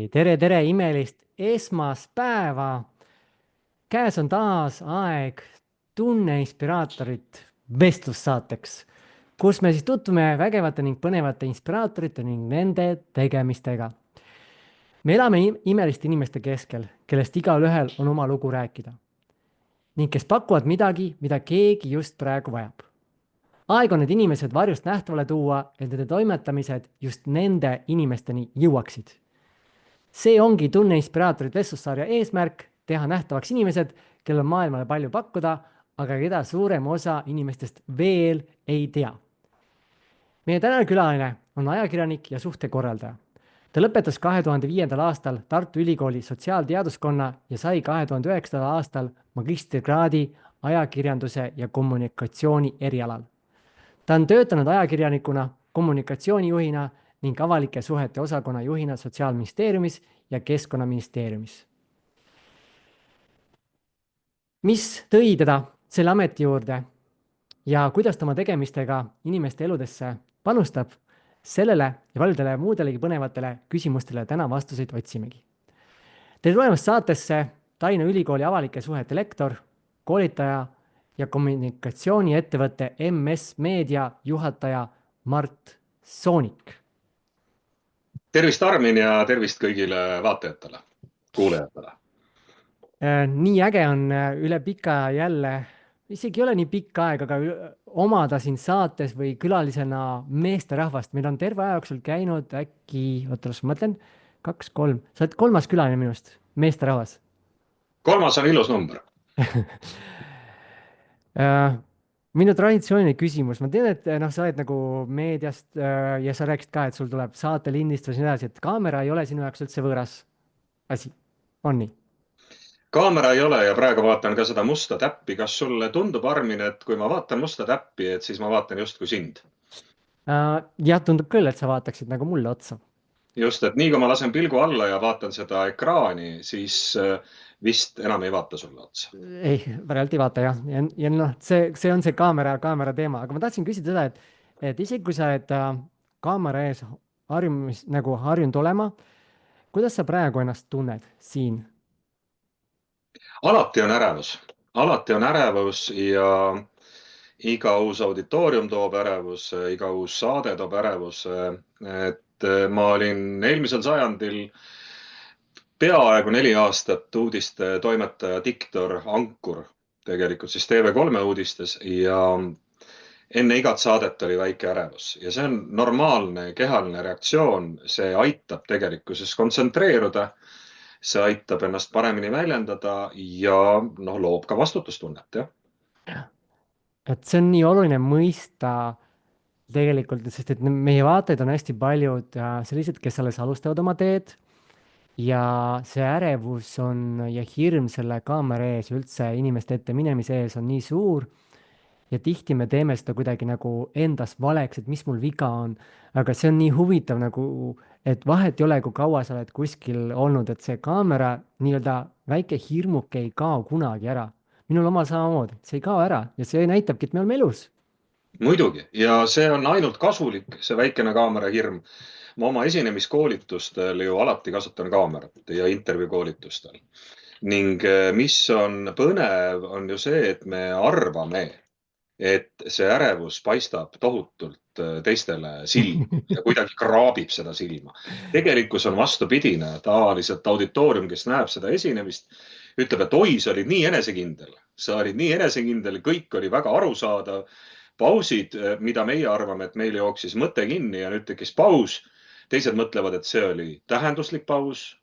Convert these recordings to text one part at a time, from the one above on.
tere, imelist esmaspäeva. Käes on taas aeg Tunne Inspiraatorit vestlussaateks, kus me siis tutvume vägevate ning põnevate inspiraatorite ning nende tegemistega. Me elame imeliste inimeste keskel, kellest igalühel on oma lugu rääkida ning kes pakuvad midagi, mida keegi just praegu vajab. Aeg on need inimesed varjust nähtavale tuua, et nende toimetamised just nende inimesteni jõuaksid. See ongi Tunne Inspiraatorit vestlussarja eesmärk, teha nähtavaks inimesed, kellel on maailmale palju pakkuda, aga keda suurem osa inimestest veel ei tea. Meie tänane külaline on ajakirjanik ja suhtekorraldaja. Ta lõpetas 2005. aastal Tartu Ülikooli sotsiaalteaduskonna ja sai 2009. aastal magistrikraadi ajakirjanduse ja kommunikatsiooni erialal. Ta on töötanud ajakirjanikuna, kommunikatsioonijuhina ning avalike suhete osakonna juhina Sotsiaalministeeriumis ja Keskkonnaministeeriumis. Mis tõi teda selle ameti juurde ja kuidas ta oma tegemistega inimeste eludesse panustab, sellele ja paljudele muudelegi põnevatele küsimustele täna vastuseid otsimegi. Tere tulemast saatesse Tallinna Ülikooli avalike suhete lektor, koolitaja ja kommunikatsiooniettevõtte MS Meedia juhataja Mart Soonik. Tervist, Armin, ja tervist kõigile vaatajatele, kuulajatele. Nii äge on üle pika jälle, isegi ei ole nii pikka aega, aga omada siin saates või külalisena meesterahvast. Meil on terve aja jooksul käinud äkki, oota, ma mõtlen, 2-3, sa oled kolmas külaline minust, meesterahvas. Kolmas on ilus number. Minu traditsiooniline küsimus, ma tean, et sa oled nagu meediast ja sa rääkisid ka, et sul tuleb saatelindistus ja nii edasi, et kaamera ei ole sinu jaoks üldse võõras asi, on nii? Kaamera ei ole ja praegu vaatan ka seda musta täppi. Kas sulle tundub, Armin, et kui ma vaatan musta täppi, et siis ma vaatan justkui sind? Jah, tundub küll, et sa vaataksid nagu mulle otsa. Just, et nii kui ma lasen pilgu alla ja vaatan seda ekraani, siis vist enam ei vaata sulle otsa. Ei, praegu ei vaata jah. Ja see on see kaamera teema, aga ma tahtsin küsida seda, et isegi kui sa oled kaamera ees harjunud olema, kuidas sa praegu ennast tunned siin? Alati on ärevus ja iga uus auditoorium toob ärevus, iga uus saade toob ärevus. Et ma olin eelmisel sajandil peaaegu 4 aastat uudiste toimetaja, diktor, ankur tegelikult siis TV3 uudistes ja enne igat saadet oli väike ärevus ja see on normaalne kehaline reaktsioon. See aitab tegelikkuses kontsentreeruda, see aitab ennast paremini väljendada ja loob ka vastutustunnet, jah. Et see on nii oluline mõista tegelikult, sest et meie vaatajad on hästi paljud sellised, kes alles alustavad oma teed ja see ärevus on ja hirm selle kaamera ees üldse inimeste ette minemise ees on nii suur ja tihti me teeme seda kuidagi nagu endas valeks, et mis mul viga on, aga see on nii huvitav nagu, et vahet ei ole, kui kaua sa oled kuskil olnud, et see kaamera nii-öelda väike hirmuke ei kao kunagi ära. Minul omal samamoodi, see ei kao ära ja see näitabki, et me oleme elus. Muidugi ja see on ainult kasulik, see väikene kaamera hirm. Ma oma esinemiskoolitustel ju alati kasutan kaamerat ja intervjuukoolitustel. Ning mis on põnev, on ju see, et me arvame, et see ärevus paistab tohutult teistele silma ja kuidagi kraabib seda silma. Tegelikkus on vastupidine. Tavaliselt auditoorium, kes näeb seda esinemist, ütleb, et oi, sa olid nii enesekindel. Sa olid nii enesekindel, kõik oli väga arusaadav. Pausid, mida meie arvame, et meil jooksis mõte kinni ja nüüd tekkis paus. Teised mõtlevad, et see oli tähenduslik paus.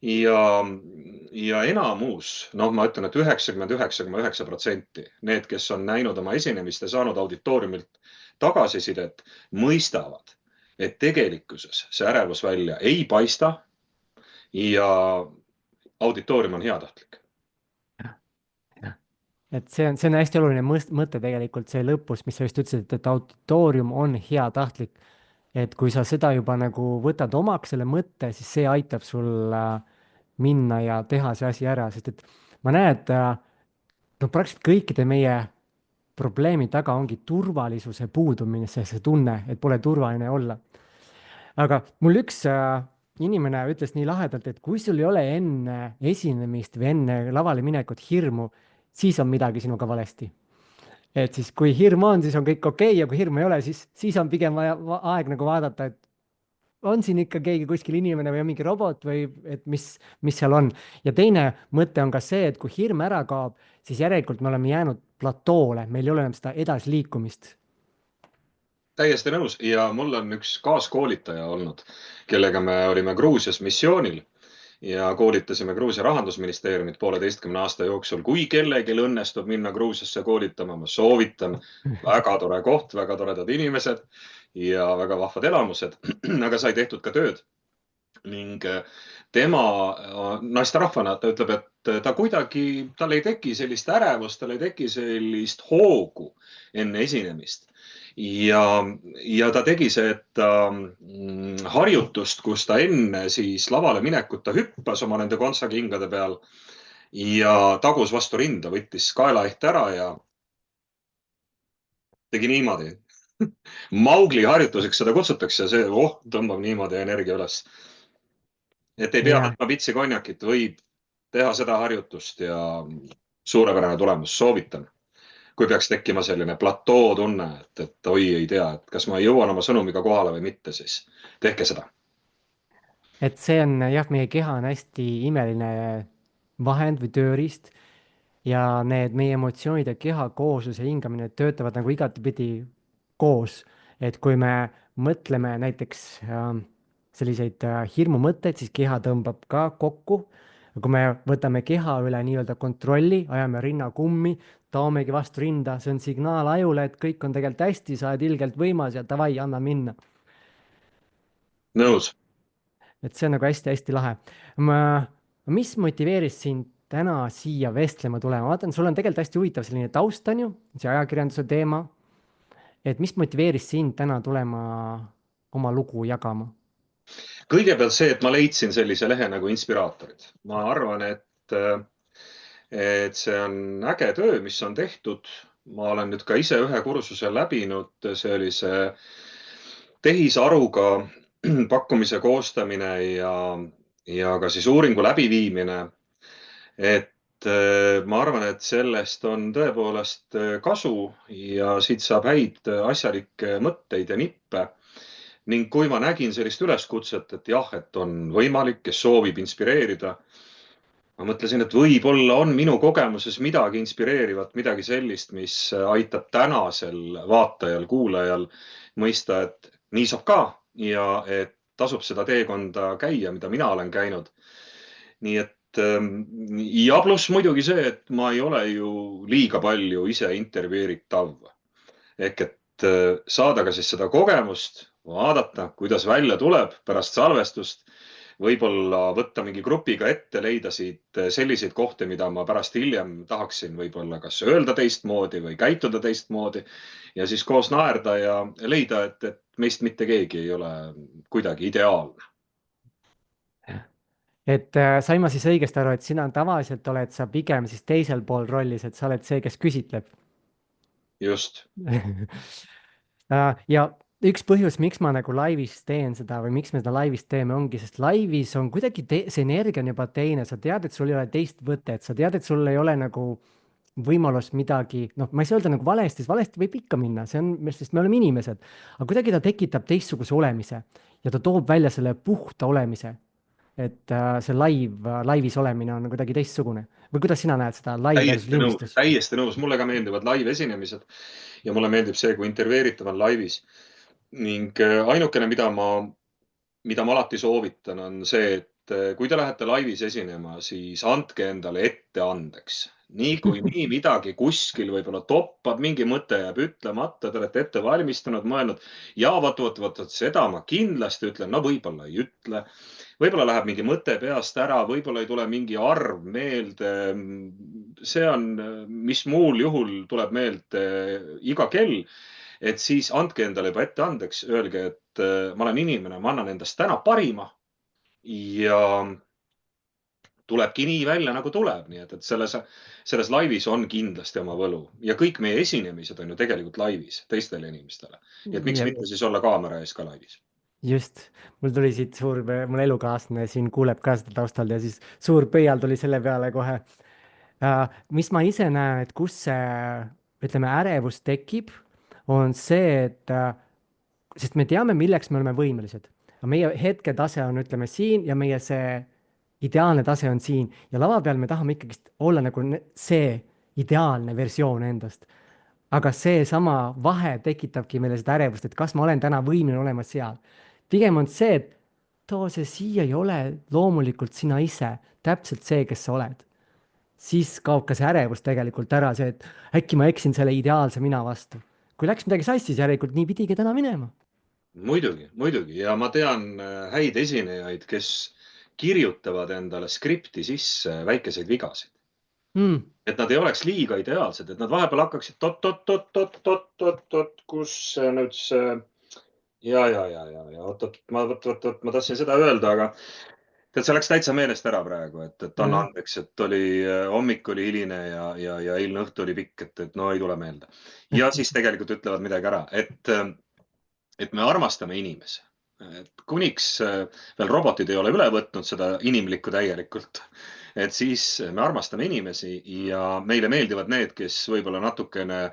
Ja enamus, ma ütlen, et 99,9%, need, kes on näinud oma esinemist ja saanud auditooriumilt tagasisidet, mõistavad, et tegelikkuses see ärevus välja ei paista ja auditoorium on heatahtlik. Et see on hästi oluline mõte tegelikult see lõpus, mis sa just ütlesid, et auditoorium on heatahtlik. Et kui sa seda juba nagu võtad omaks selle mõtte, siis see aitab sul minna ja teha see asi ära, sest et ma näen, et praktiliselt kõikide meie probleemi taga ongi turvalisuse puudumine, see tunne, et pole turvaline olla. Aga mul üks inimene ütles nii lahedalt, et kui sul ei ole enne esinemist või enne lavale minekut hirmu, siis on midagi sinuga valesti. Et siis, kui hirm on, siis on kõik okei ja kui hirmu ei ole, siis on pigem vaja aeg nagu vaadata, et on siin ikka keegi kuskil inimene või on mingi robot või et mis seal on. ja teine mõte on ka see, et kui hirm ära kaob, siis järelikult me oleme jäänud platoole, meil ei ole enam seda edasiliikumist. täiesti nõus ja mul on üks kaaskoolitaja olnud, kellega me olime Gruusias missioonil ja koolitasime Gruusia rahandusministeeriumit 1,5 aasta jooksul. kui kellelgi õnnestub minna Gruusiasse koolitama, ma soovitan, väga tore koht, väga toredad inimesed ja väga vahvad elamused, aga sai tehtud ka tööd. Ning tema naisterahvana, ta ütleb, et tal ei teki sellist ärevust, tal ei teki sellist hoogu enne esinemist. Ja ta tegi seda harjutust, kus ta enne siis lavale minekut, ta hüppas oma nende kontsakingade peal ja tagus vastu rinda, võttis kaelaehte ära ja tegi niimoodi. Maugli harjutuseks seda kutsutakse ja see tõmbab niimoodi energia üles. Et ei pea ja, võtma pitsi konjakit, võib teha seda harjutust ja suurepärane tulemus, soovitan. Kui peaks tekkima selline platoo tunne, et oi, ei tea, et kas ma jõuan oma sõnumiga kohale või mitte, siis tehke seda. et see on jah, meie keha on hästi imeline vahend või tööriist ja need meie emotsioonid ja keha kooslus ja hingamine töötavad nagu igatepidi koos. et kui me mõtleme näiteks selliseid hirmumõtteid, siis keha tõmbab ka kokku. kui me võtame keha üle nii-öelda kontrolli, ajame rinna kummi, toomegi vastu rinda, see on signaal ajule, et kõik on tegelikult hästi, sa oled ilgelt võimas ja davai, anna minna. Nõus. et see on nagu hästi-hästi lahe. Mis motiveeris sind täna siia vestlema tulema? Ma vaatan, sul on tegelikult hästi huvitav selline taust, on ju, see ajakirjanduse teema. et mis motiveeris sind täna tulema oma lugu jagama? Kõigepealt see, et ma leidsin sellise lehe nagu Inspiraatorid. Ma arvan, et see on äge töö, mis on tehtud. Ma olen nüüd ka ise ühe kursuse läbinud, see oli see tehisaruga pakkumise koostamine ja ka siis uuringu läbiviimine. Et ma arvan, et sellest on tõepoolest kasu ja siit saab häid asjalikke mõtteid ja nippe. Ning kui ma nägin sellist üleskutset, et jah, et on võimalik, kes soovib inspireerida, ma mõtlesin, et võib-olla on minu kogemuses midagi inspireerivat, midagi sellist, mis aitab tänasel vaatajal, kuulajal mõista, et nii saab ka ja et tasub seda teekonda käia, mida mina olen käinud. Nii et ja pluss muidugi see, et ma ei ole ju liiga palju ise intervjueeritav. Ehk et saada ka siis seda kogemust, vaadata, kuidas välja tuleb pärast salvestust, võib-olla võtta mingi grupiga ette, leida siit selliseid kohti, mida ma pärast hiljem tahaksin võib-olla kas öelda teistmoodi või käituda teistmoodi ja siis koos naerda ja leida, et meist mitte keegi ei ole kuidagi ideaalne. Sain ma siis õigesti aru, et sina tavaliselt oled sa pigem siis teisel pool rollis, et sa oled see, kes küsitleb? Just. ja üks põhjus, miks ma nagu laivis teen seda või miks me seda laivis teeme, ongi, sest laivis on kuidagi see energia on juba teine, sa tead, et sul ei ole teist võtet, sa tead, et sul ei ole nagu võimalust midagi, noh, ma ei saa öelda nagu valesti, sest valesti võib ikka minna, see on, sest me oleme inimesed, aga kuidagi ta tekitab teistsuguse olemise ja ta toob välja selle puhta olemise. et see laivis olemine on kuidagi teistsugune või kuidas sina näed seda live versus lindistus? Täiesti nõus, mulle ka meeldivad live esinemised ja mulle meeldib see, kui intervjueeritav on laivis. Ning ainukene, mida ma alati soovitan, on see, et kui te lähete laivis esinema, siis andke endale ette andeks. Niikuinii midagi kuskil võib-olla toppab, mingi mõte jääb ütlemata, te olete ette valmistunud, mõelnud ja vot seda ma kindlasti ütlen, no võib-olla ei ütle. Võib-olla läheb mingi mõte peast ära, võib-olla ei tule mingi arv meelde. See on, mis muul juhul tuleb meelde iga kell. Et siis andke endale juba ette andeks, öelge, et ma olen inimene, ma annan endast täna parima ja tulebki nii välja, nagu tuleb. Nii et selles laivis on kindlasti oma võlu ja kõik meie esinemised on ju tegelikult laivis teistele inimestele. Et miks mitte siis olla kaamera ees ka laivis? just, mul tuli siit mul elukaaslane siin kuuleb ka seda taustal ja siis suur pöial tuli selle peale kohe. Mis ma ise näen, et kus see, ütleme, ärevus tekib, on see, et sest me teame, milleks me oleme võimelised. aga meie hetketase on, ütleme, siin ja meie see ideaalne tase on siin ja lava peal me tahame ikkagist olla nagu see ideaalne versioon endast. aga seesama vahe tekitabki meile seda ärevust, et kas ma olen täna võimeline olema seal. pigem on see, et too see siia ei ole loomulikult sina ise, täpselt see, kes sa oled. Siis kaob ka see ärevus tegelikult ära, see, et äkki ma eksin selle ideaalse mina vastu. kui läks midagi sassi, siis järelikult nii pidigi täna minema muidugi, muidugi ja ma tean häid esinejaid, kes kirjutavad endale skripti sisse väikeseid vigasid. mm.. Et nad ei oleks liiga ideaalsed, et nad vahepeal hakkaksid oot, kus see nüüd see ja oot, ma tahtsin seda öelda, aga tead, see läks täitsa meelest ära praegu, et anna andeks, et hommik oli hiline ja eilne õhtu oli pikk, et no ei tule meelde. Ja siis tegelikult ütlevad midagi ära, et me armastame inimesi. Kuniks veel robotid ei ole üle võtnud seda inimlikku täielikult, et siis me armastame inimesi ja meile meeldivad need, kes võib-olla natukene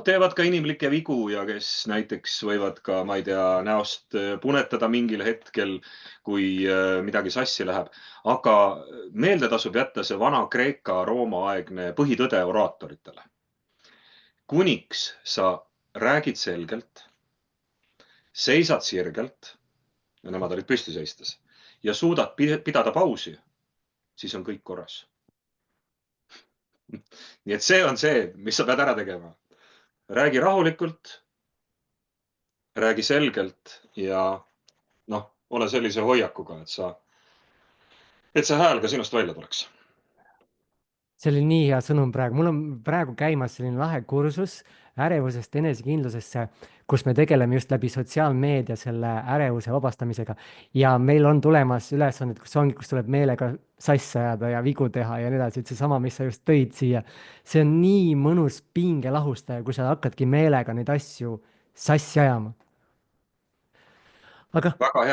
teevad ka inimlikke vigu ja kes näiteks võivad ka, ma ei tea, näost punetada mingil hetkel, kui midagi sassi läheb. Aga meelde tasub jätta see vana Kreeka-Rooma aegne põhitõde oraatoritele. Kuniks sa räägid selgelt, seisad sirgelt ja nemad olid püsti seistes ja suudad pidada pausi, siis on kõik korras. Nii et see on see, mis sa pead ära tegema. Räägi rahulikult, räägi selgelt ja ole sellise hoiakuga, et see hääl ka sinust välja tuleks. see oli nii hea sõnum praegu, mul on praegu käimas selline lahe kursus ärevusest enesekindlusesse, kus me tegeleme just läbi sotsiaalmeedia selle ärevuse vabastamisega. ja meil on tulemas ülesanded, kus tuleb meelega sassi ajada ja vigu teha ja nii edasi, et seesama, mis sa just tõid siia, see on nii mõnus pingelahustaja, kui sa hakkadki meelega neid asju sassi ajama. aga Väga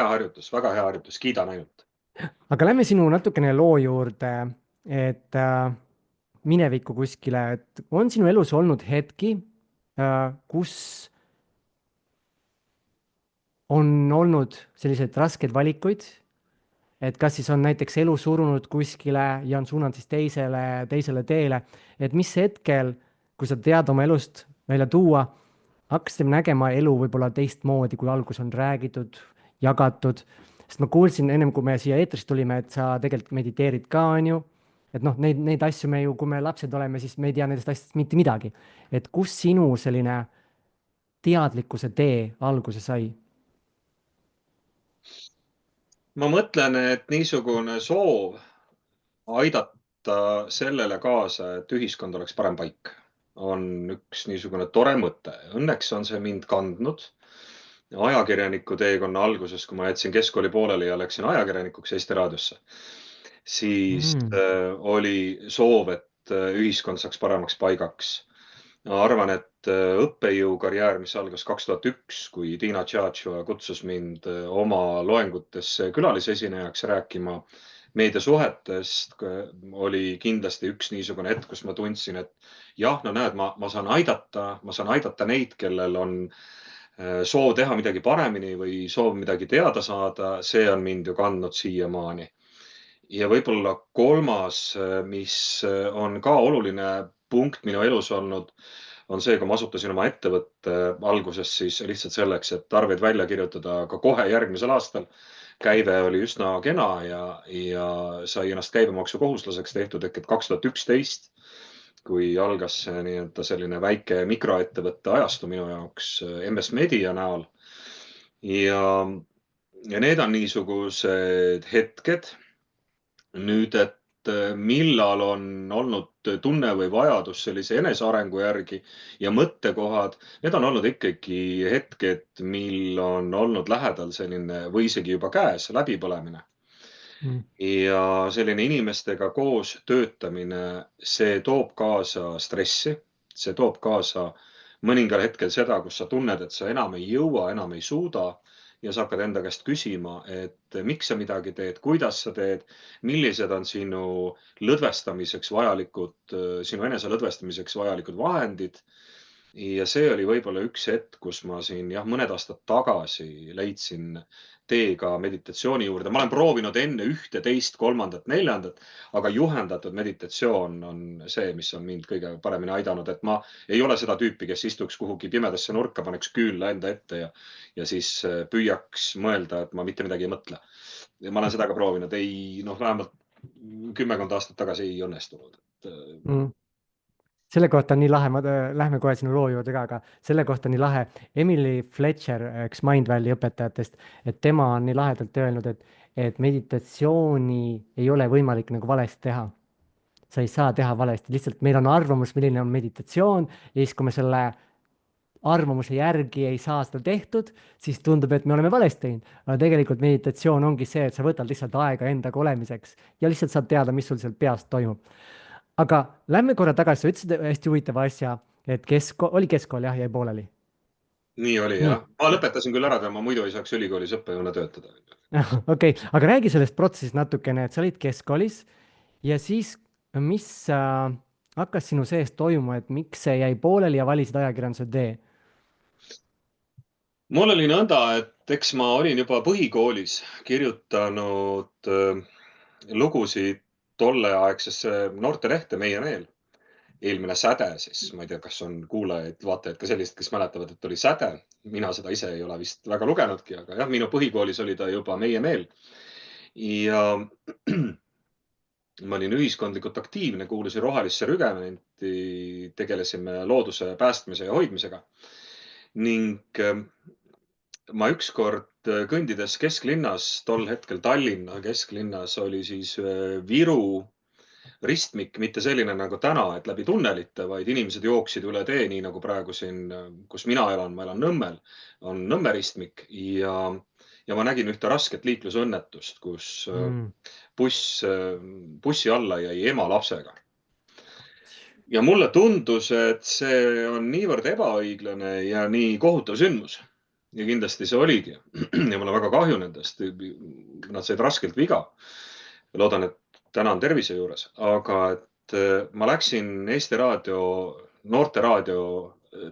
hea harjutus, kiidan ainult. aga lähme sinu natukene loo juurde, et minevikku kuskile, et on sinu elus olnud hetki, kus on olnud selliseid raskeid valikuid, et kas siis on näiteks elu surunud kuskile ja on suunanud siis teisele teele, et mis hetkel, kui sa tead oma elust välja tuua, hakkasid nägema elu võib-olla teistmoodi, kui alguses on räägitud, jagatud, sest ma kuulsin ennem, kui me siia eetrisse tulime, et sa tegelikult mediteerid ka, on ju, et noh, neid asju me ju, kui me lapsed oleme, siis me ei tea nendest asjadest mitte midagi. et kus sinu selline teadlikkuse tee alguse sai? Ma mõtlen, et niisugune soov aidata sellele kaasa, et ühiskond oleks parem paik, on üks niisugune tore mõte. Õnneks on see mind kandnud ajakirjaniku teekonna alguses, kui ma jätsin keskkooli pooleli ja läksin ajakirjanikuks Eesti Raadiosse, siis oli soov, et ühiskond saaks paremaks paigaks. Ma arvan, et õppejõukarjäär, mis algas 2001, kui Tiina Tšaatšova kutsus mind oma loengutesse külalisesinejaks rääkima meediasuhetest, oli kindlasti üks niisugune hetk, kus ma tundsin, et jah, no näed, ma saan aidata neid, kellel on soov teha midagi paremini või soov midagi teada saada, see on mind ju kandnud siiamaani. Ja võib-olla kolmas, mis on ka oluline punkt minu elus olnud, on see, kui ma asutasin oma ettevõtte alguses siis lihtsalt selleks, et arveid välja kirjutada ka kohe järgmisel aastal. Käive oli üsna kena ja sai ennast käibemaksukohuslaseks tehtud, ehk et 2011, kui algas nii-öelda selline väike mikroettevõtte ajastu minu jaoks MS Media näol. Ja need on niisugused hetked nüüd, et millal on olnud tunne või vajadus sellise enesearengu järgi ja mõttekohad, need on olnud ikkagi hetked, mil on olnud lähedal selline või isegi juba käes läbipõlemine. Ja selline inimestega koos töötamine, see toob kaasa stressi, see toob kaasa mõningal hetkel seda, kus sa tunned, et sa enam ei jõua, enam ei suuda ja sa hakkad enda käest küsima, et miks sa midagi teed, kuidas sa teed, millised on sinu lõdvestamiseks vajalikud, sinu enese lõdvestamiseks vajalikud vahendid. Ja see oli võib-olla üks hetk, kus ma siin jah, mõned aastad tagasi leidsin tee ka meditatsiooni juurde. Ma olen proovinud enne ühte, teist, kolmandat, neljandat, aga juhendatud meditatsioon on see, mis on mind kõige paremini aidanud, et ma ei ole seda tüüpi, kes istuks kuhugi pimedasse nurka, paneks küünla enda ette ja siis püüaks mõelda, et ma mitte midagi ei mõtle. Ja ma olen seda ka proovinud, ei noh, vähemalt 10 aastat tagasi ei õnnestunud. mm. Selle kohta on nii lahe, lähme kohe sinu loo juurde ka, aga selle kohta on nii lahe. Emily Fletcher, üks Mindvalley õpetajatest, et tema on nii lahedalt öelnud, et meditatsiooni ei ole võimalik nagu valesti teha. Sa ei saa teha valesti, lihtsalt meil on arvamus, milline on meditatsioon ja siis, kui me selle arvamuse järgi ei saa seda tehtud, siis tundub, et me oleme valesti teinud. aga tegelikult meditatsioon ongi see, et sa võtad lihtsalt aega endaga olemiseks ja lihtsalt saad teada, mis sul seal peas toimub. aga lähme korra tagasi, sa ütlesid hästi huvitava asja, et oli keskkool jah, jäi pooleli. Nii oli nii, jah. Ma lõpetasin küll ära, ma muidu ei saaks ülikoolis õppejõuna töötada. okei, aga räägi sellest protsessist natukene, et sa olid keskkoolis ja siis, mis hakkas sinu sees toimuma, et miks see jäi pooleli ja valisid ajakirjanduse tee? Mul oli nõnda, et eks ma olin juba põhikoolis kirjutanud lugusid tolleaegsesse noortelehte Meie Meel. Eelmine Säde siis, ma ei tea, kas on kuulajaid, vaatajaid ka sellist, kes mäletavad, et oli Säde. Mina seda ise ei ole vist väga lugenudki, aga jah, minu põhikoolis oli ta juba Meie Meel. Ja ma olin ühiskondlikult aktiivne, kuulusin Rohelisse Rügementi, tegelesime looduse päästmise ja hoidmisega. Ning ma ükskord kõndides kesklinnas, tol hetkel Tallinna kesklinnas oli siis Viru ristmik, mitte selline nagu täna, et läbi tunnelite, vaid inimesed jooksid üle tee, nii nagu praegu siin, kus mina elan, ma elan Nõmmel, on Nõmme ristmik ja ma nägin ühte rasket liiklusõnnetust, kus bussi alla jäi ema lapsega. Ja mulle tundus, et see on niivõrd ebaõiglane ja nii kohutav sündmus. Ja kindlasti see oligi. Ja mul on väga kahju nendest. Nad said raskelt viga. Loodan, et täna on tervise juures. Aga et ma läksin Eesti Raadio, Noorteraadio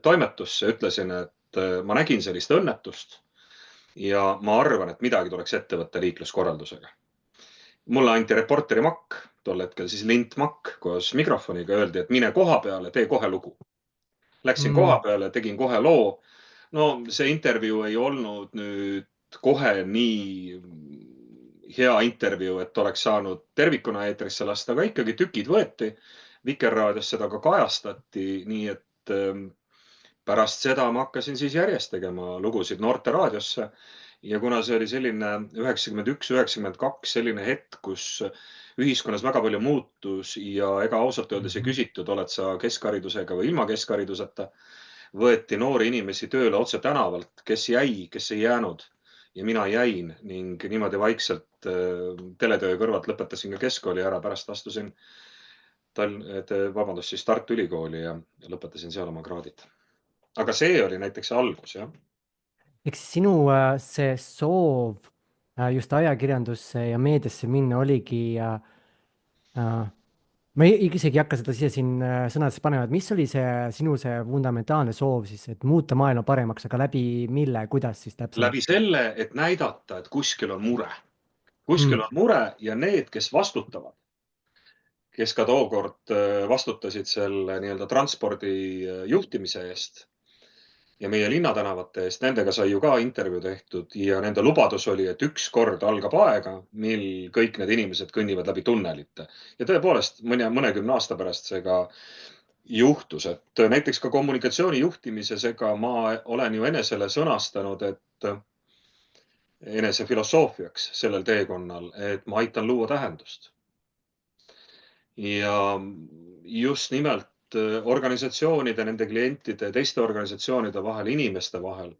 toimetusse, ütlesin, et ma nägin sellist õnnetust ja ma arvan, et midagi tuleks ette võtta liikluskorraldusega. Mulle anti reporteri makk, tol hetkel siis lintmakk koos mikrofoniga, öeldi, et mine koha peale, tee kohe lugu. Läksin koha peale, tegin kohe loo. No see intervjuu ei olnud nüüd kohe nii hea intervjuu, et oleks saanud tervikuna eetrisse lasta, aga ikkagi tükid võeti. Vikerraadios seda ka kajastati, nii et pärast seda ma hakkasin siis järjest tegema lugusid Noorteraadiosse. Ja kuna see oli selline 91, 92 selline hetk, kus ühiskonnas väga palju muutus ja ega ausalt öeldes ei küsitud, oled sa keskharidusega või ilma keskhariduseta, võeti noori inimesi tööle otse tänavalt, kes jäi, kes ei jäänud ja mina jäin ning niimoodi vaikselt teletöö kõrvalt lõpetasin ka keskkooli ära, pärast astusin siis Tartu Ülikooli ja lõpetasin seal oma kraadid. Aga see oli näiteks see algus, jah. Eks sinu see soov just ajakirjandusse ja meediasse minna oligi, ma isegi ei hakka seda siia siin sõnadesse panema, et mis oli sinu see fundamentaalne soov siis, et muuta maailma paremaks, aga läbi mille, kuidas siis täpsemalt? Läbi selle, et näidata, et kuskil on mure. Kuskil on mure ja need, kes vastutavad, kes ka tookord vastutasid selle nii-öelda transpordi juhtimise eest ja meie linnatänavate eest, nendega sai ju ka intervjuu tehtud ja nende lubadus oli, et ükskord algab aega, mil kõik need inimesed kõnnivad läbi tunnelite. Ja tõepoolest mõnekümne aasta pärast see ka juhtus, et näiteks ka kommunikatsiooni juhtimises, ega ma olen ju enesele sõnastanud, et enese filosoofiaks sellel teekonnal, et ma aitan luua tähendust. Ja just nimelt organisatsioonide, nende klientide, teiste organisatsioonide vahel, inimeste vahel.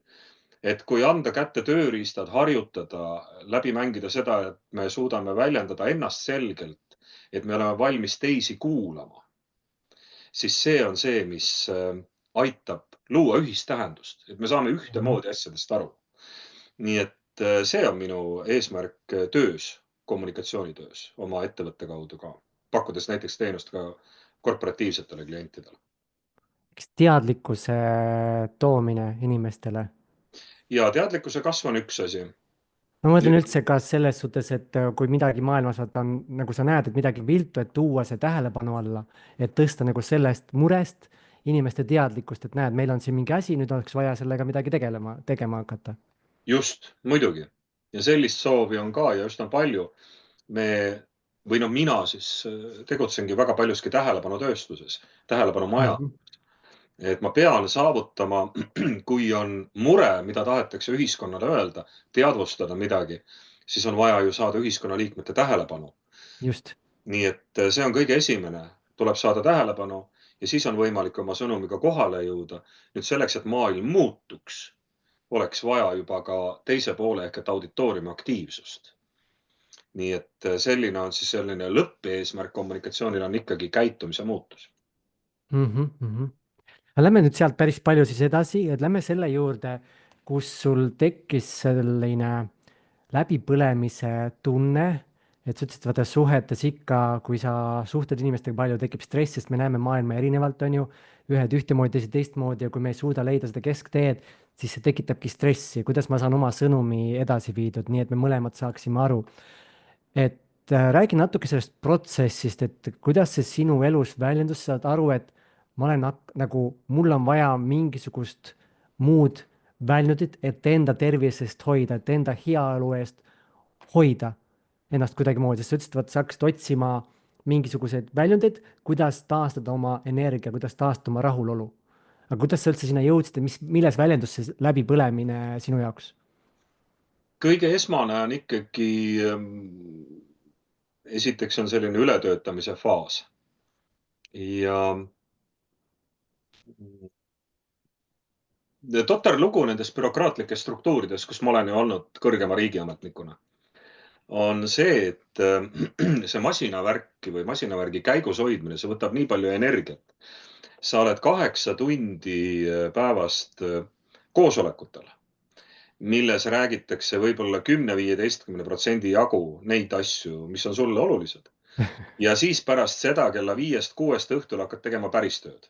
Et kui anda kätte tööriistad, harjutada, läbi mängida seda, et me suudame väljendada ennast selgelt, et me oleme valmis teisi kuulama, siis see on see, mis aitab luua ühist tähendust, et me saame Mhm. ühtemoodi asjadest aru. Nii et see on minu eesmärk töös, kommunikatsioonitöös oma ettevõtte kaudu ka, pakkudes näiteks teenust ka korporatiivsetele klientidele. Eks teadlikkuse toomine inimestele. Ja teadlikkuse kasv on üks asi. ma mõtlen Nüüd üldse ka selles suhtes, et kui midagi maailmas vaata on, nagu sa näed, et midagi viltu, et tuua see tähelepanu alla, et tõsta nagu sellest murest inimeste teadlikkust, et näed, meil on siin mingi asi, nüüd oleks vaja sellega midagi tegema hakata. just, muidugi. Ja sellist soovi on ka ja üsna palju. Me või no mina siis tegutsengi väga paljuski tähelepanutööstuses, tähelepanu Mhm. et ma pean saavutama, kui on mure, mida tahetakse ühiskonnale öelda, teadvustada midagi, siis on vaja ju saada ühiskonnaliikmete tähelepanu. just. Nii et see on kõige esimene, tuleb saada tähelepanu ja siis on võimalik oma sõnumiga kohale jõuda. Nüüd selleks, et maailm muutuks, oleks vaja juba ka teise poole ehk et auditooriumi aktiivsust. Nii et selline on siis selline lõppeesmärk kommunikatsioonil on ikkagi käitumise muutus. Mhm, mhm. aga lähme nüüd sealt päris palju siis edasi, et lähme selle juurde, kus sul tekkis selline läbipõlemise tunne, et sa ütlesid, vaata suhetes ikka, kui sa suhtled inimestega palju, tekib stress, sest me näeme maailma erinevalt, on ju, ühed ühtemoodi, teised teistmoodi ja kui me ei suuda leida seda keskteed, siis see tekitabki stressi, kuidas ma saan oma sõnumi edasi viidud, nii et me mõlemad saaksime aru. Et räägi natuke sellest protsessist, et kuidas see sinu elus väljendus, sa saad aru, et ma olen nagu, mul on vaja mingisugust muud väljundit, et enda tervise eest hoida, et enda heaolu eest hoida ennast kuidagimoodi, sest sa ütlesid, et sa hakkasid otsima mingisuguseid väljundeid, kuidas taastada oma energia, kuidas taastada oma rahulolu. aga kuidas sa üldse sinna jõudsid ja milles väljendus see läbipõlemine sinu jaoks? Kõige esmane on ikkagi, esiteks on selline ületöötamise faas ja totter lugu nendest bürokraatlikest struktuuridest, kus ma olen ju olnud kõrgema riigiametnikuna, on see, et see masinavärk või masinavärgi käigus hoidmine, see võtab nii palju energiat. Sa oled 8 tundi päevast koosolekutel, milles räägitakse võib-olla 10–15% jagu neid asju, mis on sulle olulised. Ja siis pärast seda kella 5–6 õhtul hakkad tegema päris tööd.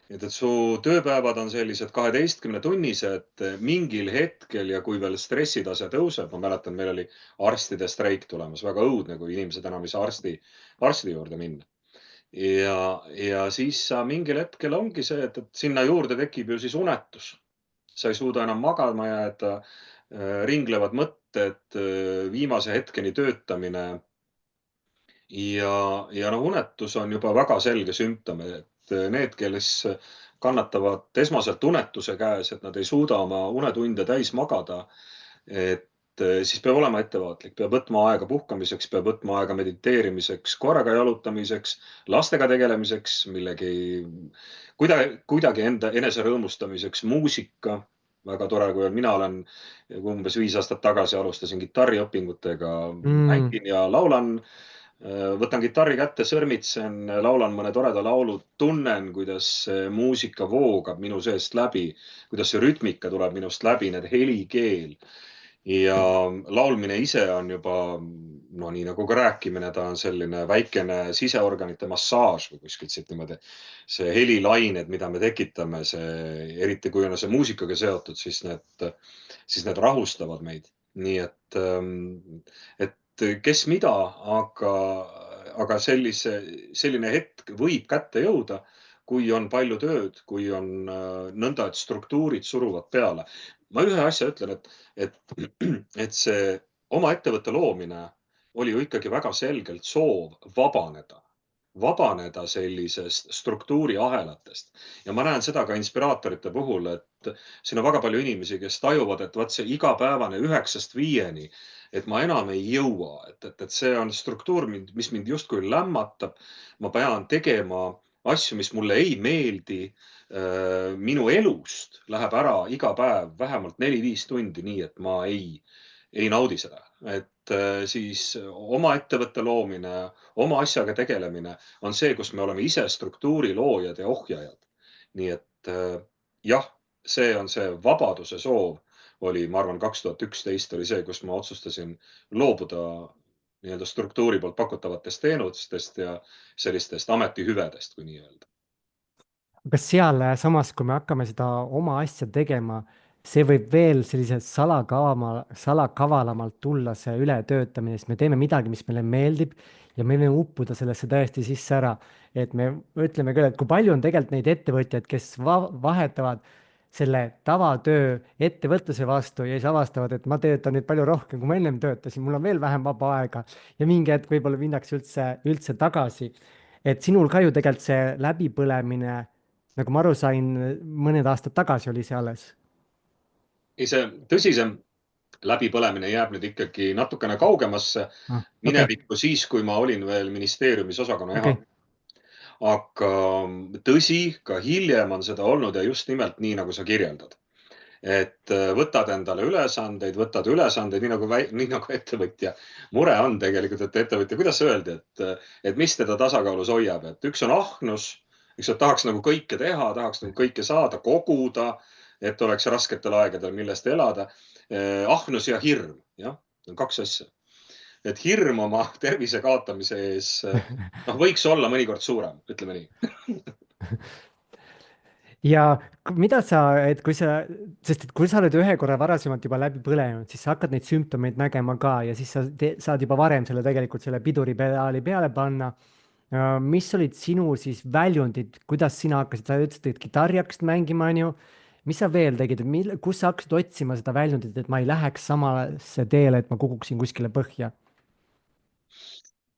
Et su tööpäevad on sellised 12-tunnised mingil hetkel ja kui veel stressitase tõuseb, ma mäletan, meil oli arstide streik tulemas, väga õudne, kui inimesed enam ei saa arsti juurde minna. Ja siis sa mingil hetkel ongi see, et sinna juurde tekib ju siis unetus. Sa ei suuda enam magama jääda, ringlevad mõtted, viimase hetkeni töötamine ja noh, unetus on juba väga selge sümptom, et need, kes kannatavad esmaselt unetuse käes, et nad ei suuda oma unetunde täis magada, et siis peab olema ettevaatlik, peab võtma aega puhkamiseks, peab võtma aega mediteerimiseks, koeraga jalutamiseks, lastega tegelemiseks, kuidagi enda enese rõõmustamiseks, muusika. Väga tore, kui mina olen umbes 5 aastat tagasi alustasin kitarriõpingutega, Mm. mängin ja laulan. Võtan kitarri kätte, sõrmitsen, laulan mõne toreda laulu, tunnen, kuidas muusika voogab minu seest läbi, kuidas see rütmika tuleb minust läbi, need helikeel. Ja laulmine ise on juba, no nii nagu ka rääkimine, ta on selline väikene siseorganite massaaž või kuskilt siit niimoodi. See helilained, mida me tekitame, see, eriti kui on see muusikaga seotud, siis need rahustavad meid. Nii et kes mida, aga selline hetk võib kätte jõuda, kui on palju tööd, kui on nõnda, et struktuurid suruvad peale. Ma ühe asja ütlen, et see oma ettevõtte loomine oli ju ikkagi väga selgelt soov vabaneda sellisest struktuuriahelatest. Ja ma näen seda ka inspiraatorite puhul, et siin on väga palju inimesi, kes tajuvad, et vaat see igapäevane 9–5, et ma enam ei jõua, et see on struktuur, mis mind justkui lämmatab. Ma pean tegema asju, mis mulle ei meeldi. Minu elust läheb ära iga päev vähemalt 4–5 tundi, nii et ma ei naudi seda. Et siis oma ettevõtte loomine, oma asjaga tegelemine on see, kus me oleme ise struktuuri loojad ja ohjajad. Nii et jah, see on see vabaduse soov oli, ma arvan, 2011 oli see, kus ma otsustasin loobuda nii-öelda struktuuri poolt pakutavatest teenustest ja sellistest ametihüvedest, kui nii öelda. kas seal samas, kui me hakkame seda oma asja tegema, see võib veel selliselt salakavalamalt tulla, see ületöötamine, sest me teeme midagi, mis meile meeldib ja me võime uppuda sellesse täiesti sisse ära. et me ütleme küll, et kui palju on tegelikult neid ettevõtjaid, kes vahetavad selle tavatöö ettevõtluse vastu ja siis avastavad, et ma töötan nüüd palju rohkem, kui ma ennem töötasin, mul on veel vähem vaba aega ja mingi hetk võib-olla minnakse üldse tagasi. et sinul ka ju tegelikult see läbipõlemine, nagu ma aru sain, mõned aastad tagasi oli see alles. ei, see tõsisem läbipõlemine jääb nüüd ikkagi natukene kaugemasse Okei, minevikku siis, kui ma olin veel ministeeriumis osakonna okei. juhataja. Aga tõsi, ka hiljem on seda olnud ja just nimelt nii, nagu sa kirjeldad. Et võtad endale ülesandeid, nii nagu ettevõtja mure on tegelikult, et ettevõtja, kuidas öeldi, et mis teda tasakaalus hoiab, et üks on ahnus, eks ju, tahaks nagu kõike teha, tahaks nagu kõike saada, koguda, et oleks rasketel aegadel, millest elada. Ahnus ja hirm, jah, on kaks asja. Et hirm oma tervise kaotamise ees, võiks olla mõnikord suurem, ütleme nii. ja mida sa, et kui sa, sest et kui sa oled ühe korra varasemalt juba läbi põlenud, siis sa hakkad neid sümptomeid nägema ka ja siis saad juba varem selle piduripedaali peale panna. mis olid sinu siis väljundid, kuidas sina hakkasid, sa ütlesid, et kitarri hakkasid mängima, onju. mis sa veel tegid, kus sa hakkasid otsima seda väljundit, et ma ei läheks samasse teele, et ma kukuksin kuskile põhja?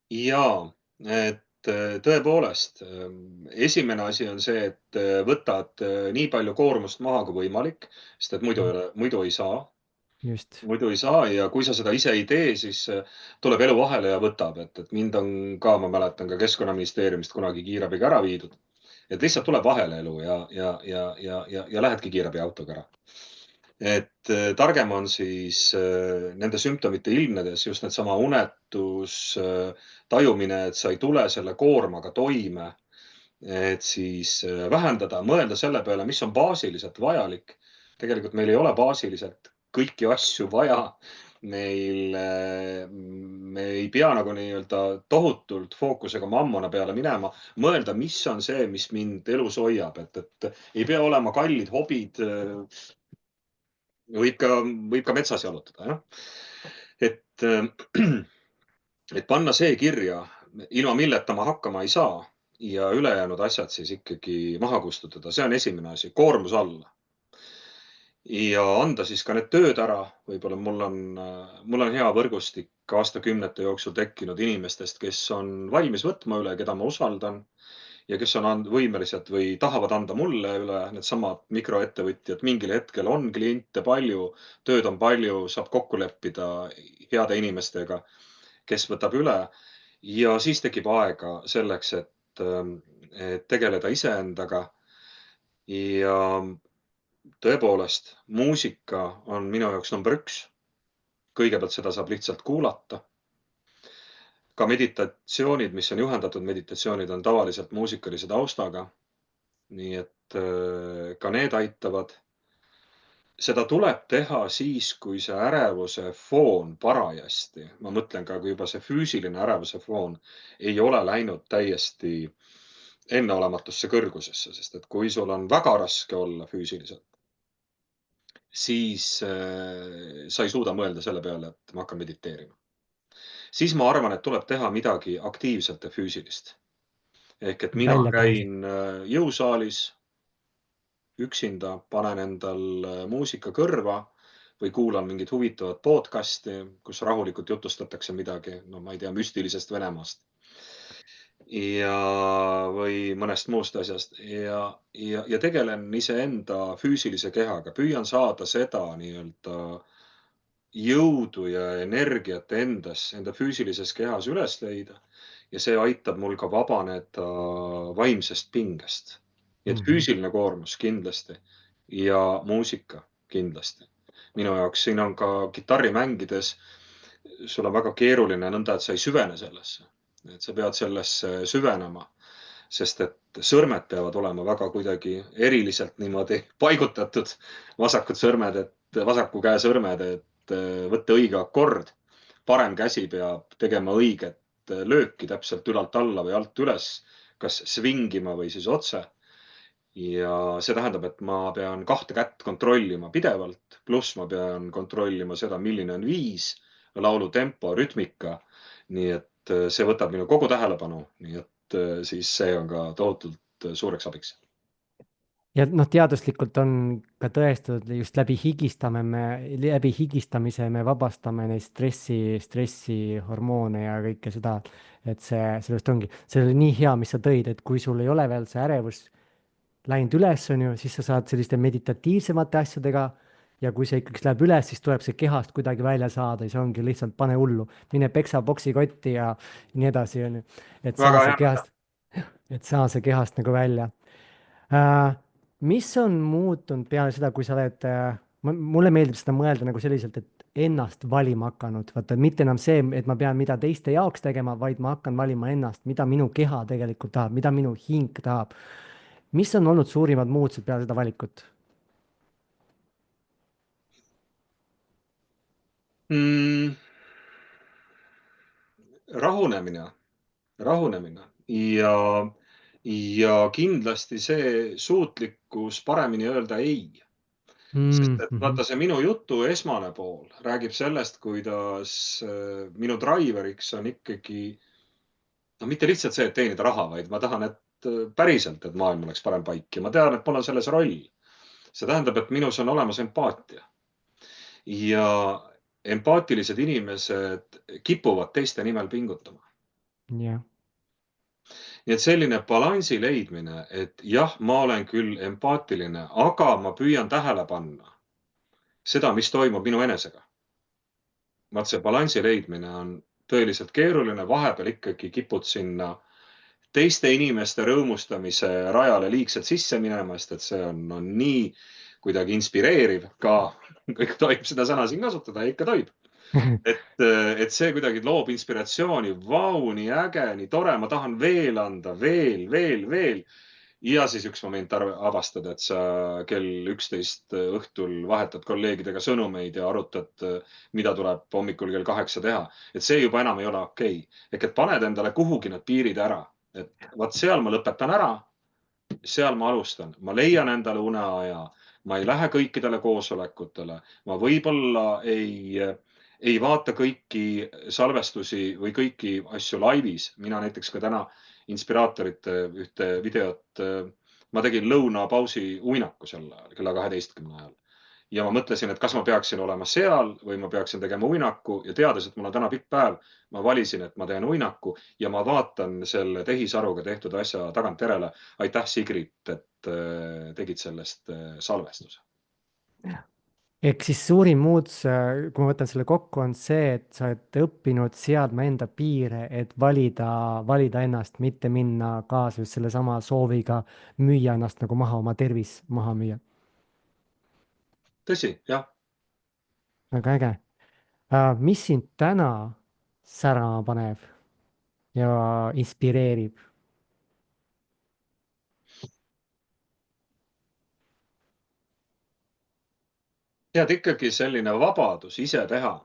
Ja, et tõepoolest, esimene asi on see, et võtad nii palju koormust maha kui võimalik, sest et muidu ei saa. just. Muidu ei saa ja kui sa seda ise ei tee, siis tuleb elu vahele ja võtab, et mind on ka, ma mäletan ka Keskkonnaministeeriumist kunagi kiirabiga ära viidud. Et lihtsalt tuleb vahele elu ja lähedki kiirabiautoga ära. Et targem on siis nende sümptomite ilmnedes just needsama unetus, tajumine, et sa ei tule selle koormaga toime, et siis vähendada, mõelda selle peale, mis on baasiliselt vajalik. Tegelikult meil ei ole baasiliselt kõiki asju vaja. Me ei pea nagu nii-öelda tohutult fookusega mammona peale minema, mõelda, mis on see, mis mind elus hoiab, et ei pea olema kallid hobid. Võib ka metsas jalutada, jah. Et, et panna see kirja, ilma milleta ma hakkama ei saa ja ülejäänud asjad siis ikkagi maha kustutada. See on esimene asi, koormus alla. Ja anda siis ka need tööd ära. Võib-olla mul on hea võrgustik aastakümnete jooksul tekkinud inimestest, kes on valmis võtma üle, keda ma usaldan ja kes on võimelised või tahavad anda mulle üle. Needsamad mikroettevõtjad, mingil hetkel on kliente palju, tööd on palju, saab kokku leppida heade inimestega, kes võtab üle ja siis tekib aega selleks, et tegeleda iseendaga. Ja tõepoolest, muusika on minu jaoks number üks. Kõigepealt seda saab lihtsalt kuulata. Ka meditatsioonid, mis on juhendatud meditatsioonid, on tavaliselt muusikalise taustaga. Nii et ka need aitavad. Seda tuleb teha siis, kui see ärevuse foon parajasti, ma mõtlen ka, kui juba see füüsiline ärevuse foon ei ole läinud täiesti enneolematusse kõrgusesse, sest et kui sul on väga raske olla füüsiliselt, siis sa ei suuda mõelda selle peale, et ma hakkan mediteerima. Siis ma arvan, et tuleb teha midagi aktiivselt ja füüsilist. Ehk et mina Väljakäimine. käin jõusaalis üksinda, panen endal muusika kõrva või kuulan mingit huvitavat podcasti, kus rahulikult jutustatakse midagi, no ma ei tea, müstilisest Venemaast või mõnest muust asjast ja tegelen iseenda füüsilise kehaga, püüan saada seda nii-öelda jõudu ja energiat enda füüsilises kehas üles leida ja see aitab mul ka vabaneda vaimsest pingest. Nii et füüsiline koormus kindlasti ja muusika kindlasti. Minu jaoks siin on ka kitarri mängides, sul on väga keeruline nõnda, et sa ei süvene sellesse. Et sa pead sellesse süvenema. sest et sõrmed peavad olema väga kuidagi eriliselt niimoodi paigutatud, vasakud sõrmed, et vasaku käe sõrmed, et võtta õige akord. Parem käsi peab tegema õiget lööki täpselt ülalt alla või alt üles, kas svingima või siis otse. Ja see tähendab, et ma pean kahte kätt kontrollima pidevalt, pluss ma pean kontrollima seda, milline on viis, laulu tempo, rütmika. Nii et see võtab minu kogu tähelepanu, nii et siis see on ka tohutult suureks abiks. ja noh, teaduslikult on ka tõestatud, just läbi higistamise me vabastame neid stressihormoone ja kõike seda, et sellest ongi, see oli nii hea, mis sa tõid, et kui sul ei ole veel see ärevus läinud üles, on ju, siis sa saad selliste meditatiivsemate asjadega ja kui see ikkagi läheb üles, siis tuleb see kehast kuidagi välja saada ja see ongi lihtsalt pane hullu, mine peksa poksikotti ja nii edasi, on ju, et saa Väga see hea. kehast, nagu välja. Äh, mis on muutunud peale seda, kui sa oled, mulle meeldib seda mõelda nagu selliselt, et ennast valima hakanud, vaata mitte enam see, et ma pean mida teiste jaoks tegema, vaid ma hakkan valima ennast, mida minu keha tegelikult tahab, mida minu hing tahab. mis on olnud suurimad muutused peale seda valikut? Mm, rahunemine, rahunemine ja kindlasti see suutlikkus paremini öelda ei. Sest et Mhm. vaata, see minu jutu esmane pool räägib sellest, kuidas minu driveriks on ikkagi, no mitte lihtsalt see, et teenida raha, vaid ma tahan, et päriselt, et maailm oleks parem paik ja ma tean, et mul on selles roll. See tähendab, et minus on olemas empaatia ja empaatilised inimesed kipuvad teiste nimel pingutama. jah, Nii et selline balansi leidmine, et jah, ma olen küll empaatiline, aga ma püüan tähele panna seda, mis toimub minu enesega. Vaat see balansi leidmine on tõeliselt keeruline, vahepeal ikkagi kipud sinna teiste inimeste rõõmustamise rajale liigselt sisse minema, sest et see on nii kuidagi inspireeriv ka, kui tohib seda sõna siin kasutada, ikka tohib. Et see kuidagi loob inspiratsiooni, vau, nii äge, nii tore, ma tahan veel anda, veel. Ja siis üks moment avastad, et sa kell 11 õhtul vahetad kolleegidega sõnumeid ja arutad, mida tuleb hommikul kell 8 teha. Et see juba enam ei ole okei. Ehk et paned endale kuhugi need piirid ära. Et vaat seal ma lõpetan ära, seal ma alustan, ma leian endale uneaja, ma ei lähe kõikidele koosolekutele, ma võib-olla ei vaata kõiki salvestusi või kõiki asju laivis. Mina näiteks ka täna Inspiraatorite ühte videot, ma tegin lõunapausi uinaku sel ajal kella 12 ajal ja ma mõtlesin, et kas ma peaksin olema seal või ma peaksin tegema uinaku ja teades, et mul on täna pikk päev, ma valisin, et ma teen uinaku ja ma vaatan selle tehisaruga tehtud asja tagantjärele. Aitäh, Sigrid, et tegid sellest salvestuse. ehk siis suurim muutus, kui ma võtan selle kokku, on see, et sa oled õppinud seadma enda piire, et valida ennast, mitte minna kaasa just sellesama sooviga müüa ennast nagu maha, oma tervis maha müüa. Tõsi, jah. väga äge. mis sind täna särama paneb ja inspireerib? Tead, ikkagi selline vabadus ise teha,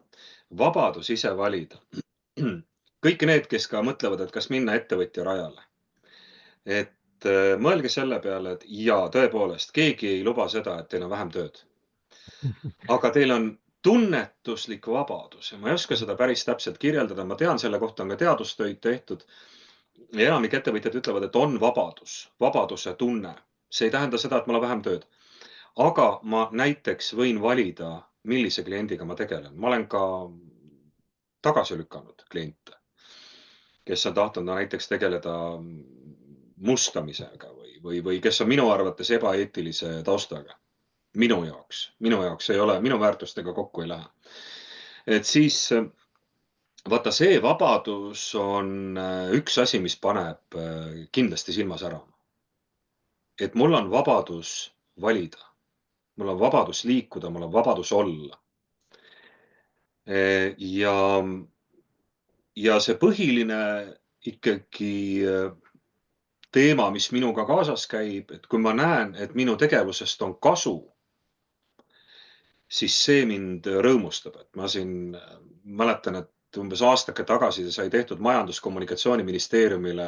vabadus ise valida. Kõik need, kes ka mõtlevad, et kas minna ettevõtja rajale. Et mõelge selle peale, et jaa, tõepoolest, keegi ei luba seda, et teil on vähem tööd. Aga teil on tunnetuslik vabadus ja ma ei oska seda päris täpselt kirjeldada. Ma tean, selle kohta on ka teadustöid tehtud. Ja enamik ettevõtjad ütlevad, et on vabadus, vabaduse tunne. See ei tähenda seda, et mul on vähem tööd. Aga ma näiteks võin valida, millise kliendiga ma tegelen. Ma olen ka tagasi lükanud kliente, kes on tahtnud näiteks tegeleda mustamisega või kes on minu arvates ebaeetilise taustaga. Minu jaoks ei ole, minu väärtustega kokku ei lähe. Et siis vaata, see vabadus on üks asi, mis paneb kindlasti silma särama. Et mul on vabadus valida, mul on vabadus liikuda, mul on vabadus olla. Ja see põhiline ikkagi teema, mis minuga kaasas käib, et kui ma näen, et minu tegevusest on kasu, siis see mind rõõmustab, et ma siin mäletan, et umbes aastake tagasi sai tehtud Majandus-Kommunikatsiooniministeeriumile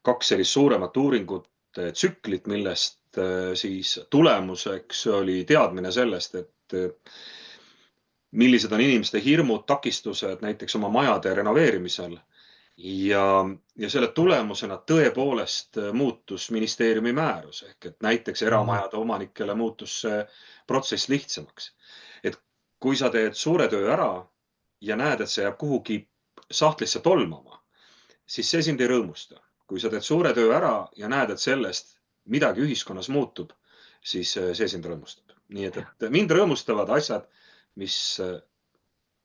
2 sellist suuremat uuringute tsüklit, millest siis tulemuseks oli teadmine sellest, et millised on inimeste hirmud, takistused näiteks oma majade renoveerimisel. Ja selle tulemusena tõepoolest muutus ministeeriumi määrus ehk et näiteks eramajade omanikele muutus see protsess lihtsamaks. Et kui sa teed suure töö ära ja näed, et see jääb kuhugi sahtlisse tolmama, siis see sind ei rõõmusta. Kui sa teed suure töö ära ja näed, et sellest midagi ühiskonnas muutub, siis see sind rõõmustab. Nii et mind rõõmustavad asjad, mis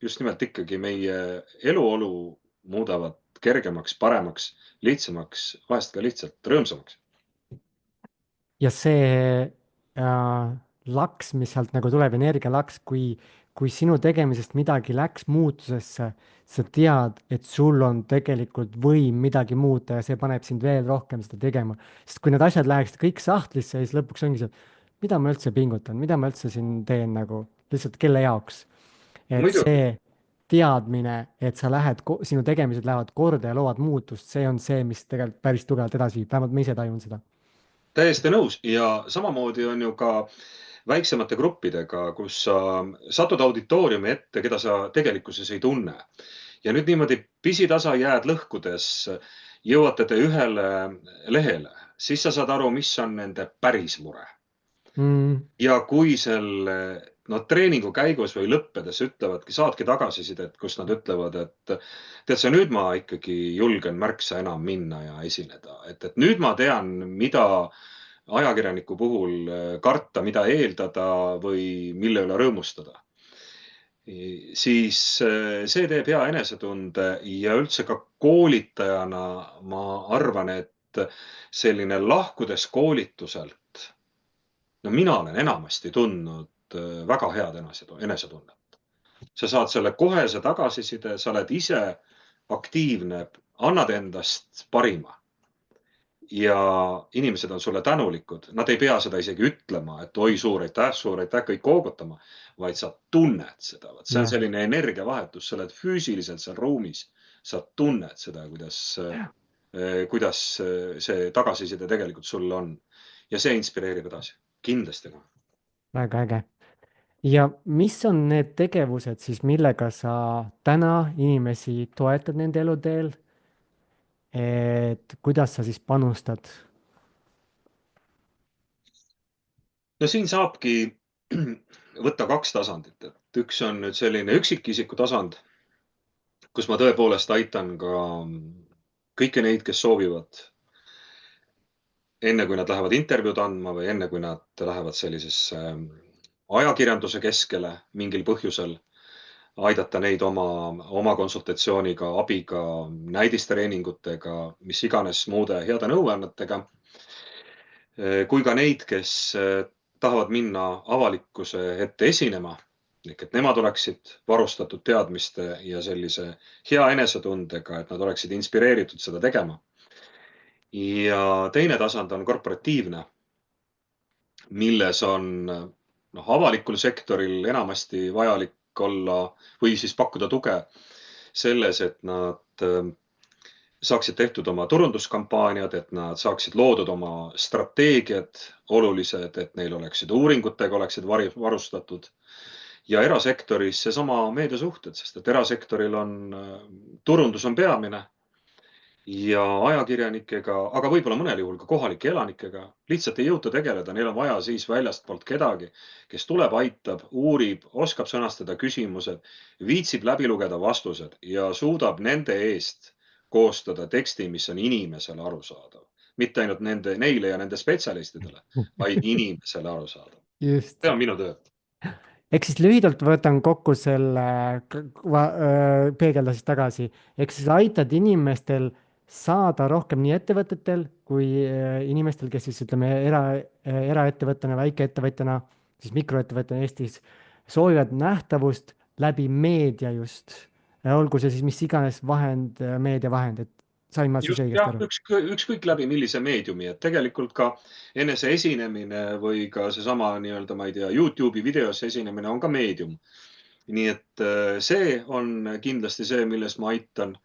just nimelt ikkagi meie eluolu muudavad kergemaks, paremaks, lihtsamaks, vahest ka lihtsalt rõõmsamaks. ja see laks, mis sealt nagu tuleb, energialaks, kui sinu tegemisest midagi läks muutusesse, sa tead, et sul on tegelikult võim midagi muuta ja see paneb sind veel rohkem seda tegema. Sest kui need asjad läheksid kõik sahtlisse, siis lõpuks ongi see, mida ma üldse pingutan, mida ma üldse siin teen nagu, lihtsalt kelle jaoks. Et Muidugi, see teadmine, et sa lähed, sinu tegemised lähevad korda ja loovad muutust, see on see, mis tegelikult päris tugevalt edasi viib, vähemalt ma ise tajun seda. täiesti nõus ja samamoodi on ju ka väiksemate gruppidega, kus sa satud auditooriumi ette, keda sa tegelikkuses ei tunne. Ja nüüd niimoodi pisitasa jääd lõhkudes, jõuate te ühele lehele, siis sa saad aru, mis on nende päris mure. Ja kui selle treeningu käigus või lõppedes ütlevadki, saadki tagasisidet, kus nad ütlevad, et tead sa, nüüd ma ikkagi julgen märksa enam minna ja esineda. Et nüüd ma tean, mida ajakirjaniku puhul karta, mida eeldada või mille üle rõõmustada. Siis see teeb hea enesetunde ja üldse ka koolitajana ma arvan, et selline lahkudes koolituselt, no mina olen enamasti tundnud väga head enesetunnet. Sa saad selle kohese tagasiside, sa oled ise aktiivne, annad endast parima. Ja inimesed on sulle tänulikud. Nad ei pea seda isegi ütlema, et oi, suur aitäh, kõik koogutama, vaid sa tunned seda. See on selline energiavahetus, sa oled füüsiliselt seal ruumis, sa tunned seda, kuidas see tagasiside tegelikult sulle on. Ja see inspireerib edasi. Kindlasti. Väga äge. Ja mis on need tegevused siis, millega sa täna inimesi toetad nende eluteel? Et kuidas sa siis panustad? No siin saabki võtta 2 tasandit. Et üks on nüüd selline üksikisiku tasand, kus ma tõepoolest aitan ka kõiki neid, kes soovivad enne, kui nad lähevad intervjuud andma või enne, kui nad lähevad sellisesse ajakirjanduse keskele mingil põhjusel, aidata neid oma konsultatsiooniga, abiga, näidistreeningutega, mis iganes muude heade nõuannetega. Kui ka neid, kes tahavad minna avalikkuse ette esinema, et nemad oleksid varustatud teadmiste ja sellise hea enesetundega, et nad oleksid inspireeritud seda tegema. Ja teine tasand on korporatiivne, milles on avalikul sektoril enamasti vajalik olla või siis pakkuda tuge selles, et nad saaksid tehtud oma turunduskampaaniad, et nad saaksid loodud oma strateegiad olulised, et neil oleksid uuringutega oleksid varustatud. Ja erasektoris seesama meediasuhted, sest et erasektoril turundus on peamine ja ajakirjanikega, aga võib-olla mõnel juhul ka kohalike elanikega lihtsalt ei jõuta tegeleda. Neil on vaja siis väljastpoolt kedagi, kes tuleb, aitab, uurib, oskab sõnastada küsimused, viitsib läbi lugeda vastused ja suudab nende eest koostada teksti, mis on inimesele arusaadav. Mitte ainult neile ja nende spetsialistidele, vaid inimesele arusaadav. Just. See on minu töö. Ehk siis lühidalt võtan kokku selle, peegelda siis tagasi. Ehk siis aitad inimestel saada rohkem nii ettevõtetel kui inimestel, kes siis ütleme eraettevõttena, väikeettevõtjana, siis mikroettevõtjana Eestis, soovivad nähtavust läbi meedia just. Olgu see siis mis iganes vahend, meediavahend, et sain ma siis just õigesti jah, aru? ükskõik läbi millise meediumi, et tegelikult ka enese esinemine või ka seesama nii-öelda, ma ei tea, Youtube'i videos esinemine on ka meedium. Nii et see on kindlasti see, milles ma aitan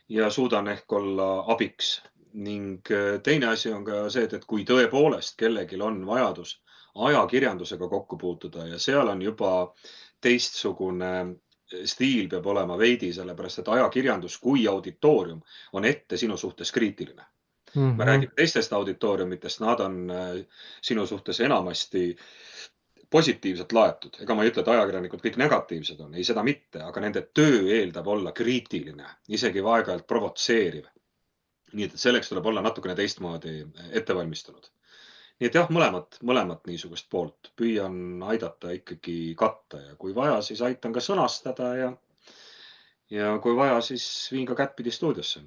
ja suudan ehk olla abiks. Ning teine asi on ka see, et kui tõepoolest kellelgi on vajadus ajakirjandusega kokku puutuda ja seal on juba teistsugune stiil peab olema veidi, sellepärast et ajakirjandus kui auditoorium on ette sinu suhtes kriitiline. Me Mhm. räägime teistest auditooriumitest, nad on sinu suhtes enamasti positiivselt laetud. Ega ma ei ütle, et ajakirjanikud kõik negatiivsed on, ei seda mitte, aga nende töö eeldab olla kriitiline, isegi aeg-ajalt provotseeriv. Nii et selleks tuleb olla natukene teistmoodi ette valmistunud. Nii et jah, mõlemat niisugust poolt püüan aidata ikkagi katta ja kui vaja, siis aitan ka sõnastada ja kui vaja, siis viin ka kättpidi stuudiosse.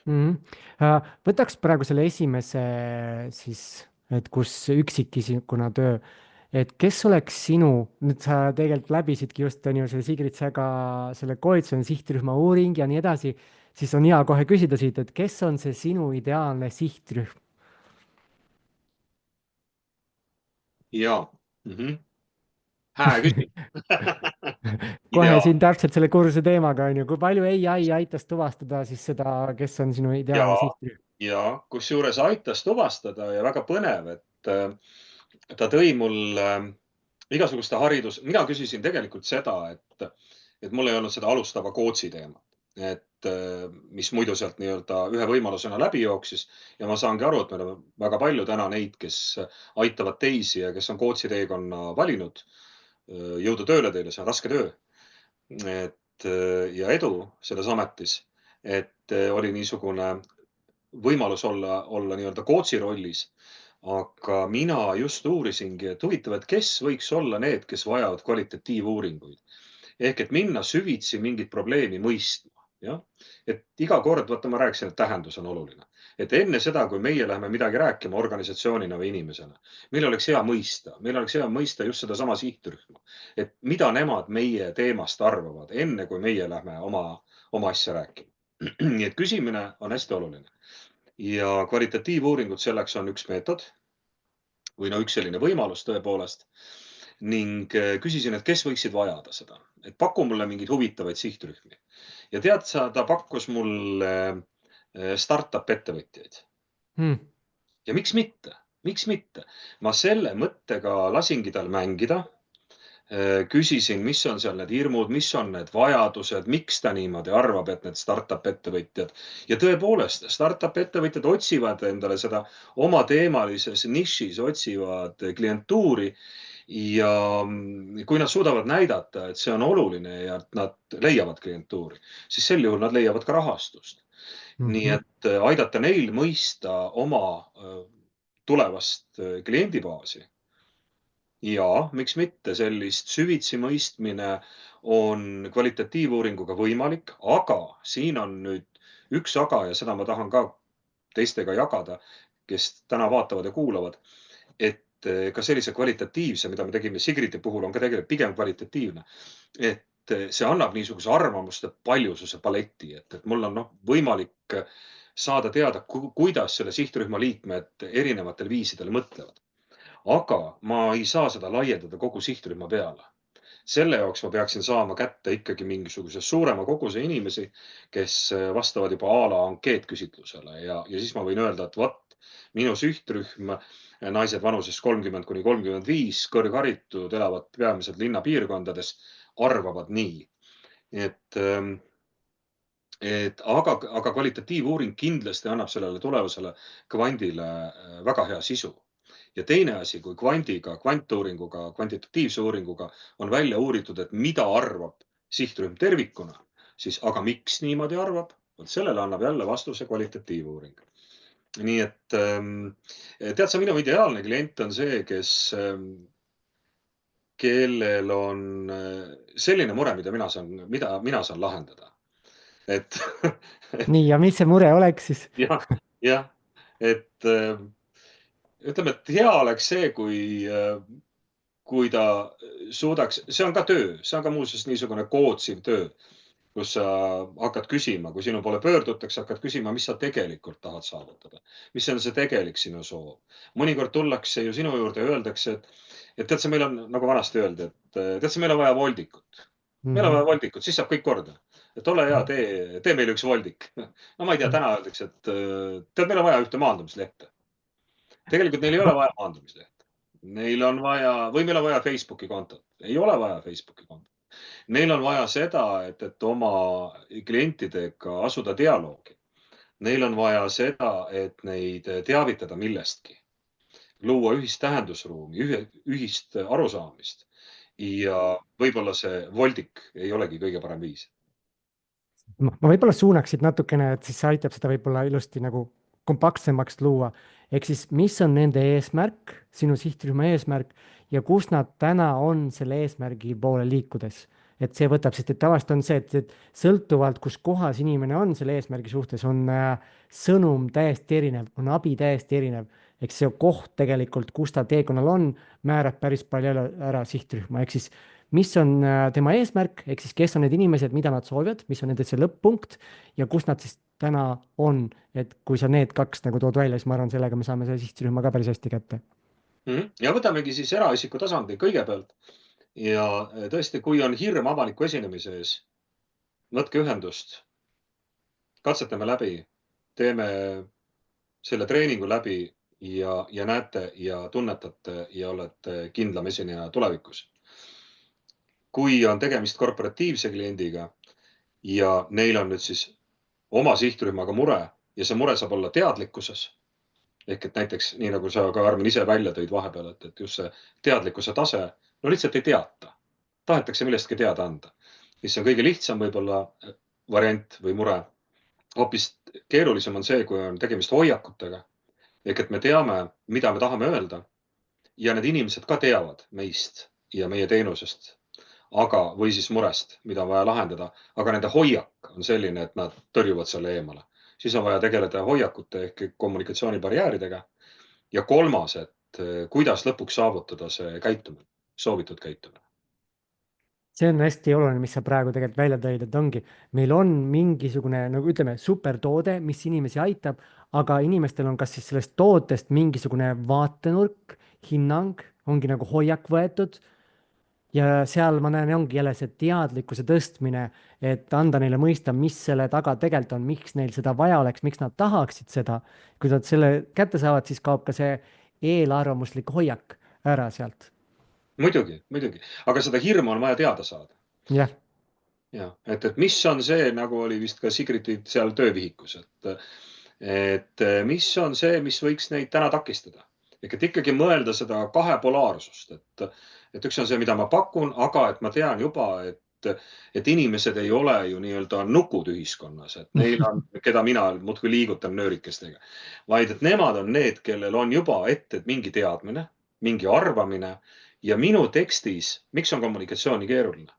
Mhm. Võtaks praegu selle esimese siis, et kus üksikisikuna töö, et kes oleks sinu, nüüd sa tegelikult läbisidki just on ju selle Sigrid Säga selle koolituse sihtrühma uuring ja nii edasi, siis on hea kohe küsida siit, et kes on see sinu ideaalne sihtrühm? Ja hää küsimus. kohe Ideaal. siin täpselt selle kursuse teemaga on ju, kui palju ai aitas tuvastada siis seda, kes on sinu Ja, ideaalne sihtrühm? ja kusjuures aitas tuvastada ja väga põnev, et ta tõi mulle igasuguste mina küsisin tegelikult seda, et mul ei olnud seda alustava coach'i teemat, et mis muidu sealt nii-öelda ühe võimalusena läbi jooksis ja ma saangi aru, et meil on väga palju täna neid, kes aitavad teisi ja kes on coach'i teekonna valinud. Jõudu tööle teile, see on raske töö. Et ja edu selles ametis, et oli niisugune võimalus olla nii-öelda coach'i rollis. Aga mina just uurisingi, et huvitav, et kes võiks olla need, kes vajavad kvalitatiivuuringuid. Ehk et minna süvitsi mingit probleemi mõistma. Jah? Et iga kord, vaata, ma rääkisin, et tähendus on oluline. Et enne seda, kui meie läheme midagi rääkima organisatsioonina või inimesena, meil oleks hea mõista just sedasama sihtrühma. Et mida nemad meie teemast arvavad, enne kui meie lähme oma asja rääkima. Nii et küsimine on hästi oluline. Ja kvalitatiivuuringud selleks on üks meetod või no üks selline võimalus tõepoolest. Ning küsisin, et kes võiksid vajada seda, et paku mulle mingeid huvitavaid sihtrühmi. Ja tead sa, ta pakkus mulle startup ettevõtjaid. Hmm. Ja miks mitte? Miks mitte? Ma selle mõttega lasingi tal mängida. Küsisin, mis on seal need hirmud, mis on need vajadused, miks ta niimoodi arvab, et need startup ettevõtjad ja tõepoolest startup ettevõtjad otsivad endale seda oma teemalises nišis, otsivad klientuuri ja kui nad suudavad näidata, et see on oluline ja et nad leiavad klientuuri, siis sel juhul nad leiavad ka rahastust. Nii Mhm. et aidata neil mõista oma tulevast kliendibaasi. Ja miks mitte, sellist süvitsi mõistmine on kvalitatiivuuringuga võimalik, aga siin on nüüd üks aga ja seda ma tahan ka teistega jagada, kes täna vaatavad ja kuulavad, et ka sellise kvalitatiivse, mida me tegime Sigriti puhul, on ka tegelikult pigem kvalitatiivne. Et see annab niisuguse arvamuste paljususe paleti, et mul on võimalik saada teada, kuidas selle sihtrühma liikmed erinevatel viisidel mõtlevad. Aga ma ei saa seda laiendada kogu sihtrühma peale. Selle jaoks ma peaksin saama kätte ikkagi mingisuguse suurema koguse inimesi, kes vastavad juba a la ankeetküsitlusele ja siis ma võin öelda, et vot minu sihtrühm, naised vanuses 30–35, kõrgharitud, elavad peamiselt linnapiirkondades, arvavad nii. Et, aga kvalitatiivuuring kindlasti annab sellele tulevasele kvandile väga hea sisu. Ja teine asi, kui kvantuuringuga, kvantitatiivse uuringuga on välja uuritud, et mida arvab sihtrühm tervikuna, siis aga miks niimoodi arvab? Vot sellele annab jälle vastuse kvalitatiivuuring. Nii et tead sa, minu ideaalne klient on see, kellel on selline mure, mida mina saan lahendada. Et nii, ja mis see mure oleks siis? jah, et ütleme, et hea oleks see, kui ta suudaks, see on ka töö, see on ka muuseas niisugune kootsiv töö, kus sa hakkad küsima, kui sinu poole pöördutakse, hakkad küsima, mis sa tegelikult tahad saavutada. Mis on see tegelik sinu soov? Mõnikord tullakse ju sinu juurde ja öeldakse, et tead sa, meil on, nagu vanasti öeldi, et tead sa, meil on vaja voldikut. Meil on Mhm. vaja voldikut, siis saab kõik korda. Et ole hea, tee meile üks voldik. No ma ei tea, täna öeldakse, et tead, meil on vaja ühte maandumislehte. Tegelikult neil ei ole vaja maandumislehte. Neil on vaja, või meil on vaja Facebooki kontot. Ei ole vaja Facebooki kontot. Neil on vaja seda, et oma klientidega asuda dialoogi. Neil on vaja seda, et neid teavitada millestki, luua ühist tähendusruumi, ühist arusaamist. Ja võib-olla see voldik ei olegi kõige parem viis. Ma võib-olla suunaksid natukene, et siis see aitab seda võib-olla ilusti nagu kompaktsemaks luua. Ehk siis, mis on nende eesmärk, sinu sihtrühma eesmärk ja kus nad täna on selle eesmärgi poole liikudes. Et see võtab, sest et tavaliselt on see, et sõltuvalt, kus kohas inimene on selle eesmärgi suhtes, on sõnum täiesti erinev, on abi täiesti erinev. Eks see koht tegelikult, kus ta teekonnal on, määrab päris palju ära sihtrühma, ehk siis mis on tema eesmärk, ehk siis kes on need inimesed, mida nad soovivad, mis on nende see lõpp-punkt ja kus nad siis täna on. Et kui sa need kaks nagu tood välja, siis ma arvan, sellega me saame selle sihtrühma ka päris hästi kätte. Ja võtamegi siis eraisiku tasandi kõigepealt. Ja tõesti, kui on hirm avaliku esinemise ees, võtke ühendust, katsetame läbi, teeme selle treeningu läbi ja näete ja tunnetate ja olete kindlam esineja tulevikus. Kui on tegemist korporatiivse kliendiga ja neil on nüüd siis oma sihtrühmaga mure ja see mure saab olla teadlikkuses. Ehk et näiteks nii nagu sa ka Armin ise välja tõid vahepeal, et just see teadlikkuse tase, no lihtsalt ei teata. Tahetakse millestki teada anda. Mis on kõige lihtsam võib-olla variant või mure. Hoopis keerulisem on see, kui on tegemist hoiakutega. Ehk et me teame, mida me tahame öelda ja need inimesed ka teavad meist ja meie teenusest, või siis murest, mida on vaja lahendada, aga nende hoiak on selline, et nad tõrjuvad selle eemale. Siis on vaja tegeleda hoiakute ehk kommunikatsioonibarjääridega. Ja kolmas, et kuidas lõpuks saavutada see käitumine, soovitud käitumine. See on hästi oluline, mis sa praegu tegelikult välja tõid, et ongi, meil on mingisugune nagu ütleme, supertoode, mis inimesi aitab, aga inimestel on kas siis sellest tootest mingisugune vaatenurk, hinnang, ongi nagu hoiak võetud. Ja seal ma näen, ongi jälle see teadlikkuse tõstmine, et anda neile mõista, mis selle taga tegelikult on, miks neil seda vaja oleks, miks nad tahaksid seda. Kui nad selle kätte saavad, siis kaob ka see eelarvamuslik hoiak ära sealt. Muidugi, muidugi. Aga seda hirmu on vaja teada saada. jah, Ja, et mis on see, nagu oli vist ka Sigriti seal töövihikus, et mis on see, mis võiks neid täna takistada. Ehk et ikkagi mõelda seda kahepolaarsust, et üks on see, mida ma pakun, aga et ma tean juba, et inimesed ei ole ju nii-öelda nukud ühiskonnas, et neil on, keda mina muudkui liigutan nöörikestega, vaid et nemad on need, kellel on juba ette mingi teadmine, mingi arvamine ja minu tekstis, miks on kommunikatsiooni keeruline?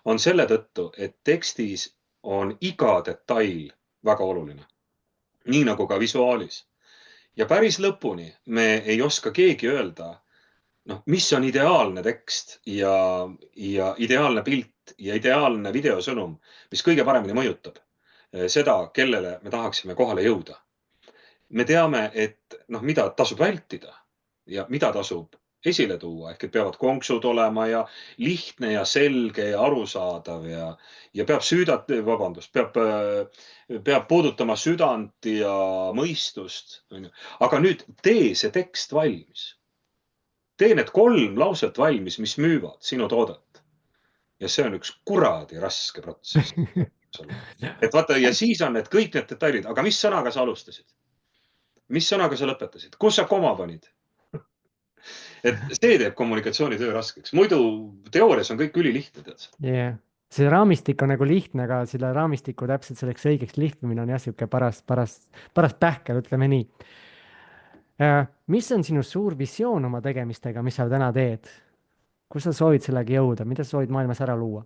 On selle tõttu, et tekstis on iga detail väga oluline. Nii nagu ka visuaalis. Ja päris lõpuni me ei oska keegi öelda, mis on ideaalne tekst ja ideaalne pilt ja ideaalne videosõnum, mis kõige paremini mõjutab seda, kellele me tahaksime kohale jõuda. Me teame, et mida tasub vältida ja mida tasub esile tuua, ehk et peavad konksud olema ja lihtne ja selge ja arusaadav ja peab puudutama südant ja mõistust. Aga nüüd tee see tekst valmis. Tee need 3 lauset valmis, mis müüvad sinu toodet. Ja see on üks kuradi raske protsess. Et vaata, ja siis on kõik need detailid, aga mis sõnaga sa alustasid? Mis sõnaga sa lõpetasid? Kus sa koma panid? Et see teeb kommunikatsioonitöö raskeks. Muidu teoorias on kõik ülilihtne, tead sa. yeah. See raamistik on nagu lihtne, aga selle raamistiku täpselt selleks õigeks lihvimine on jah, sihuke paras pähkel, ütleme nii. Mis on sinu suur visioon oma tegemistega, mis sa täna teed? Kus sa soovid sellega jõuda, mida sa soovid maailmas ära luua?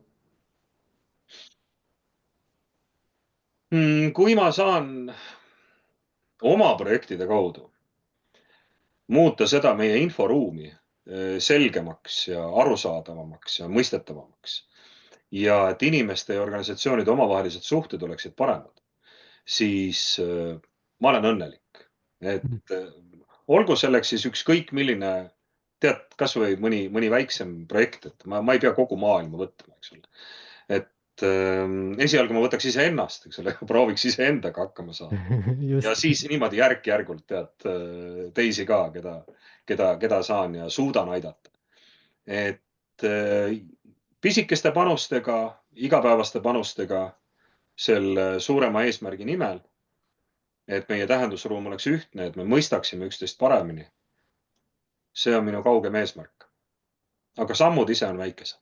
Kui ma saan oma projektide kaudu muuta seda meie inforuumi selgemaks ja arusaadavamaks ja mõistetavamaks ja et inimeste ja organisatsioonide omavahelised suhted oleksid paremad, siis ma olen õnnelik, et olgu selleks siis ükskõik milline, tead, kasvõi mõni väiksem projekt, et ma ei pea kogu maailma võtma, eks ole. Et esialgu ma võtaks iseennast, eks ole, prooviks iseendaga hakkama saada ja just. siis niimoodi järk-järgult tead teisi ka, keda saan ja suudan aidata. Et pisikeste panustega, igapäevaste panustega selle suurema eesmärgi nimel, et meie tähendusruum oleks ühtne, et me mõistaksime üksteist paremini. See on minu kaugem eesmärk. Aga sammud ise on väikesed.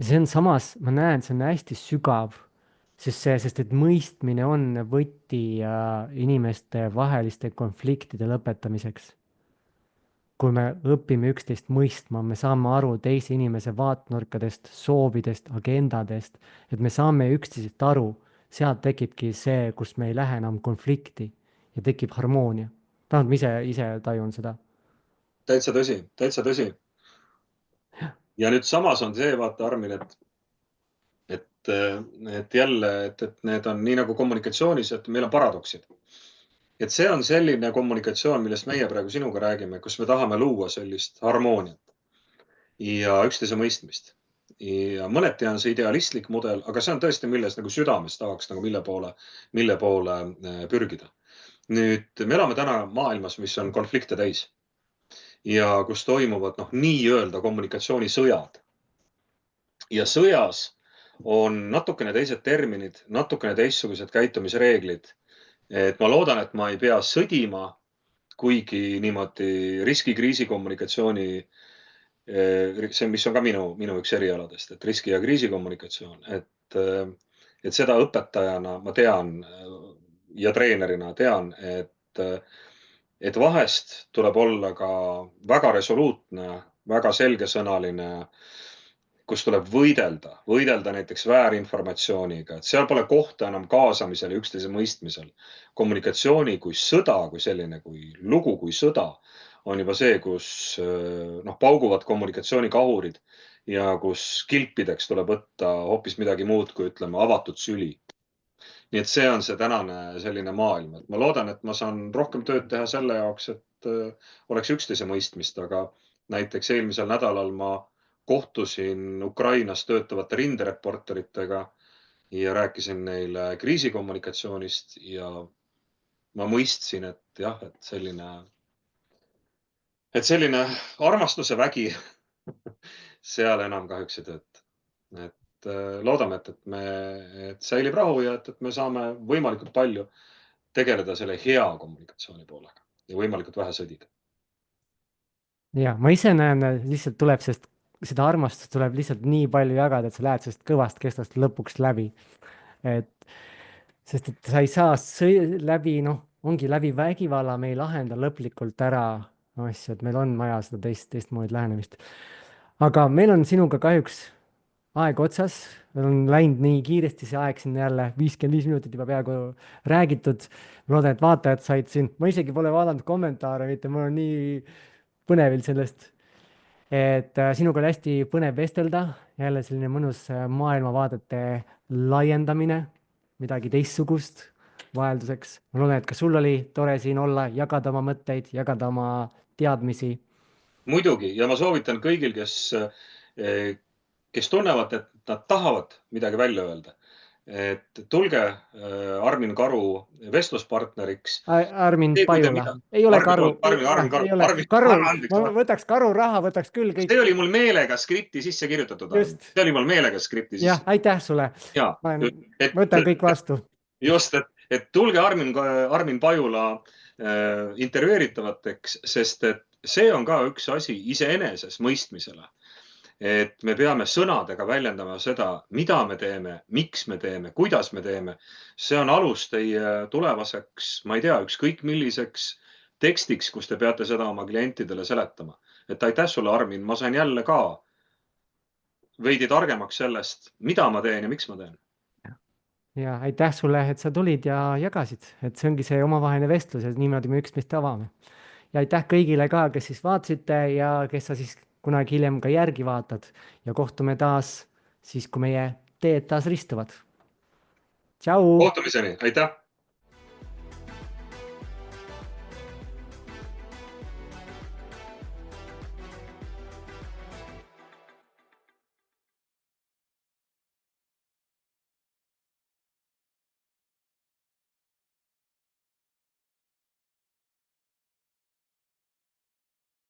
See on samas, ma näen, see on hästi sügav, sest et mõistmine on võti inimeste vaheliste konfliktide lõpetamiseks. Kui me õpime üksteist mõistma, me saame aru teise inimese vaatenurkadest, soovidest, agendadest, et me saame üksteisest aru, sealt tekibki see, kus me ei lähe enam konflikti ja tekib harmoonia. vähemalt ma ise tajun seda. Täitsa tõsi, täitsa tõsi. Ja nüüd samas on see, vaata Armin, et jälle, et need on nii nagu kommunikatsioonis, et meil on paradoksid. Et see on selline kommunikatsioon, millest meie praegu sinuga räägime, kus me tahame luua sellist harmooniat ja üksteise mõistmist. Ja mõneti on see idealistlik mudel, aga see on tõesti, milles nagu südames tahaks nagu mille poole pürgida. Nüüd me elame täna maailmas, mis on konflikte täis ja kus toimuvad nii-öelda kommunikatsioonisõjad. Ja sõjas on natukene teised terminid, natukene teistsugused käitumisreeglid. Et ma loodan, et ma ei pea sõdima, kuigi niimoodi riski-kriisi kommunikatsiooni, see, mis on ka minu üks erialadest, et riski- ja kriisikommunikatsioon, et seda õpetajana ma tean ja treenerina tean, et vahest tuleb olla ka väga resoluutne, väga selgesõnaline, kus tuleb võidelda näiteks väärinformatsiooniga, et seal pole kohta enam kaasamisel ja üksteise mõistmisel. Kommunikatsiooni kui sõda, kui selline, kui lugu, kui sõda on juba see, kus pauguvad kommunikatsioonikahurid ja kus kilpideks tuleb võtta hoopis midagi muud kui ütleme avatud süli. Nii et see on see tänane selline maailm, et ma loodan, et ma saan rohkem tööd teha selle jaoks, et oleks üksteise mõistmist, aga näiteks eelmisel nädalal ma kohtusin Ukrainas töötavate rindereporteritega ja rääkisin neile kriisikommunikatsioonist ja ma mõistsin, et jah, et selline armastuse vägi seal enam kahjuks ei tööta. Et loodame, et säilib rahu ja et me saame võimalikult palju tegeleda selle hea kommunikatsiooni poolega ja võimalikult vähe sõdida. Ja ma ise näen, lihtsalt tuleb, sest seda armastust tuleb lihtsalt nii palju jagada, et sa lähed sellest kõvast kestast lõpuks läbi. et sest et sa ei saa läbi, ongi läbi vägivalla me ei lahenda lõplikult ära asju, et meil on vaja seda teistmoodi lähenemist. aga meil on sinuga kahjuks aeg otsas, meil on läinud nii kiiresti see aeg siin jälle, 55 minutit juba peaaegu räägitud. ma loodan, et vaatajad said siin, ma isegi pole vaadanud kommentaare, mitte mul on nii põnevil sellest, et sinuga oli hästi põnev vestelda, jälle selline mõnus maailmavaadete laiendamine, midagi teistsugust vahelduseks. ma loodan, et ka sul oli tore siin olla, jagada oma mõtteid, jagada oma teadmisi. Muidugi ja ma soovitan kõigil, kes tunnevad, et nad tahavad midagi välja öelda, et tulge Armin Karu vestluspartneriks. Armin Pajula, ei ole Karu, ei ole Karu, ma võtaks Karu raha, võtaks küll kõik. See oli mul meelega skripti sisse kirjutatud. See oli mul meelega skripti sisse. jah, aitäh sulle. Ma võtan kõik vastu. Just, et tulge Armin Pajula intervjueeritavateks, sest et see on ka üks asi iseeneses mõistmisele. Et me peame sõnadega väljendama seda, mida me teeme, miks me teeme, kuidas me teeme. See on alus teie tulevaseks, ma ei tea, ükskõik milliseks tekstiks, kus te peate seda oma klientidele seletama. Et aitäh sulle, Armin, ma sain jälle ka veidi targemaks sellest, mida ma teen ja miks ma teen. Ja aitäh sulle, et sa tulid ja jagasid, et see ongi see omavaheline vestlus ja niimoodi me üksteist avame. Ja aitäh kõigile ka, kes siis vaatasite ja kes sa siis kunagi hiljem ka järgi vaatad ja kohtume taas siis, kui meie teed taas ristuvad. Tšau! kohtumiseni, aitäh!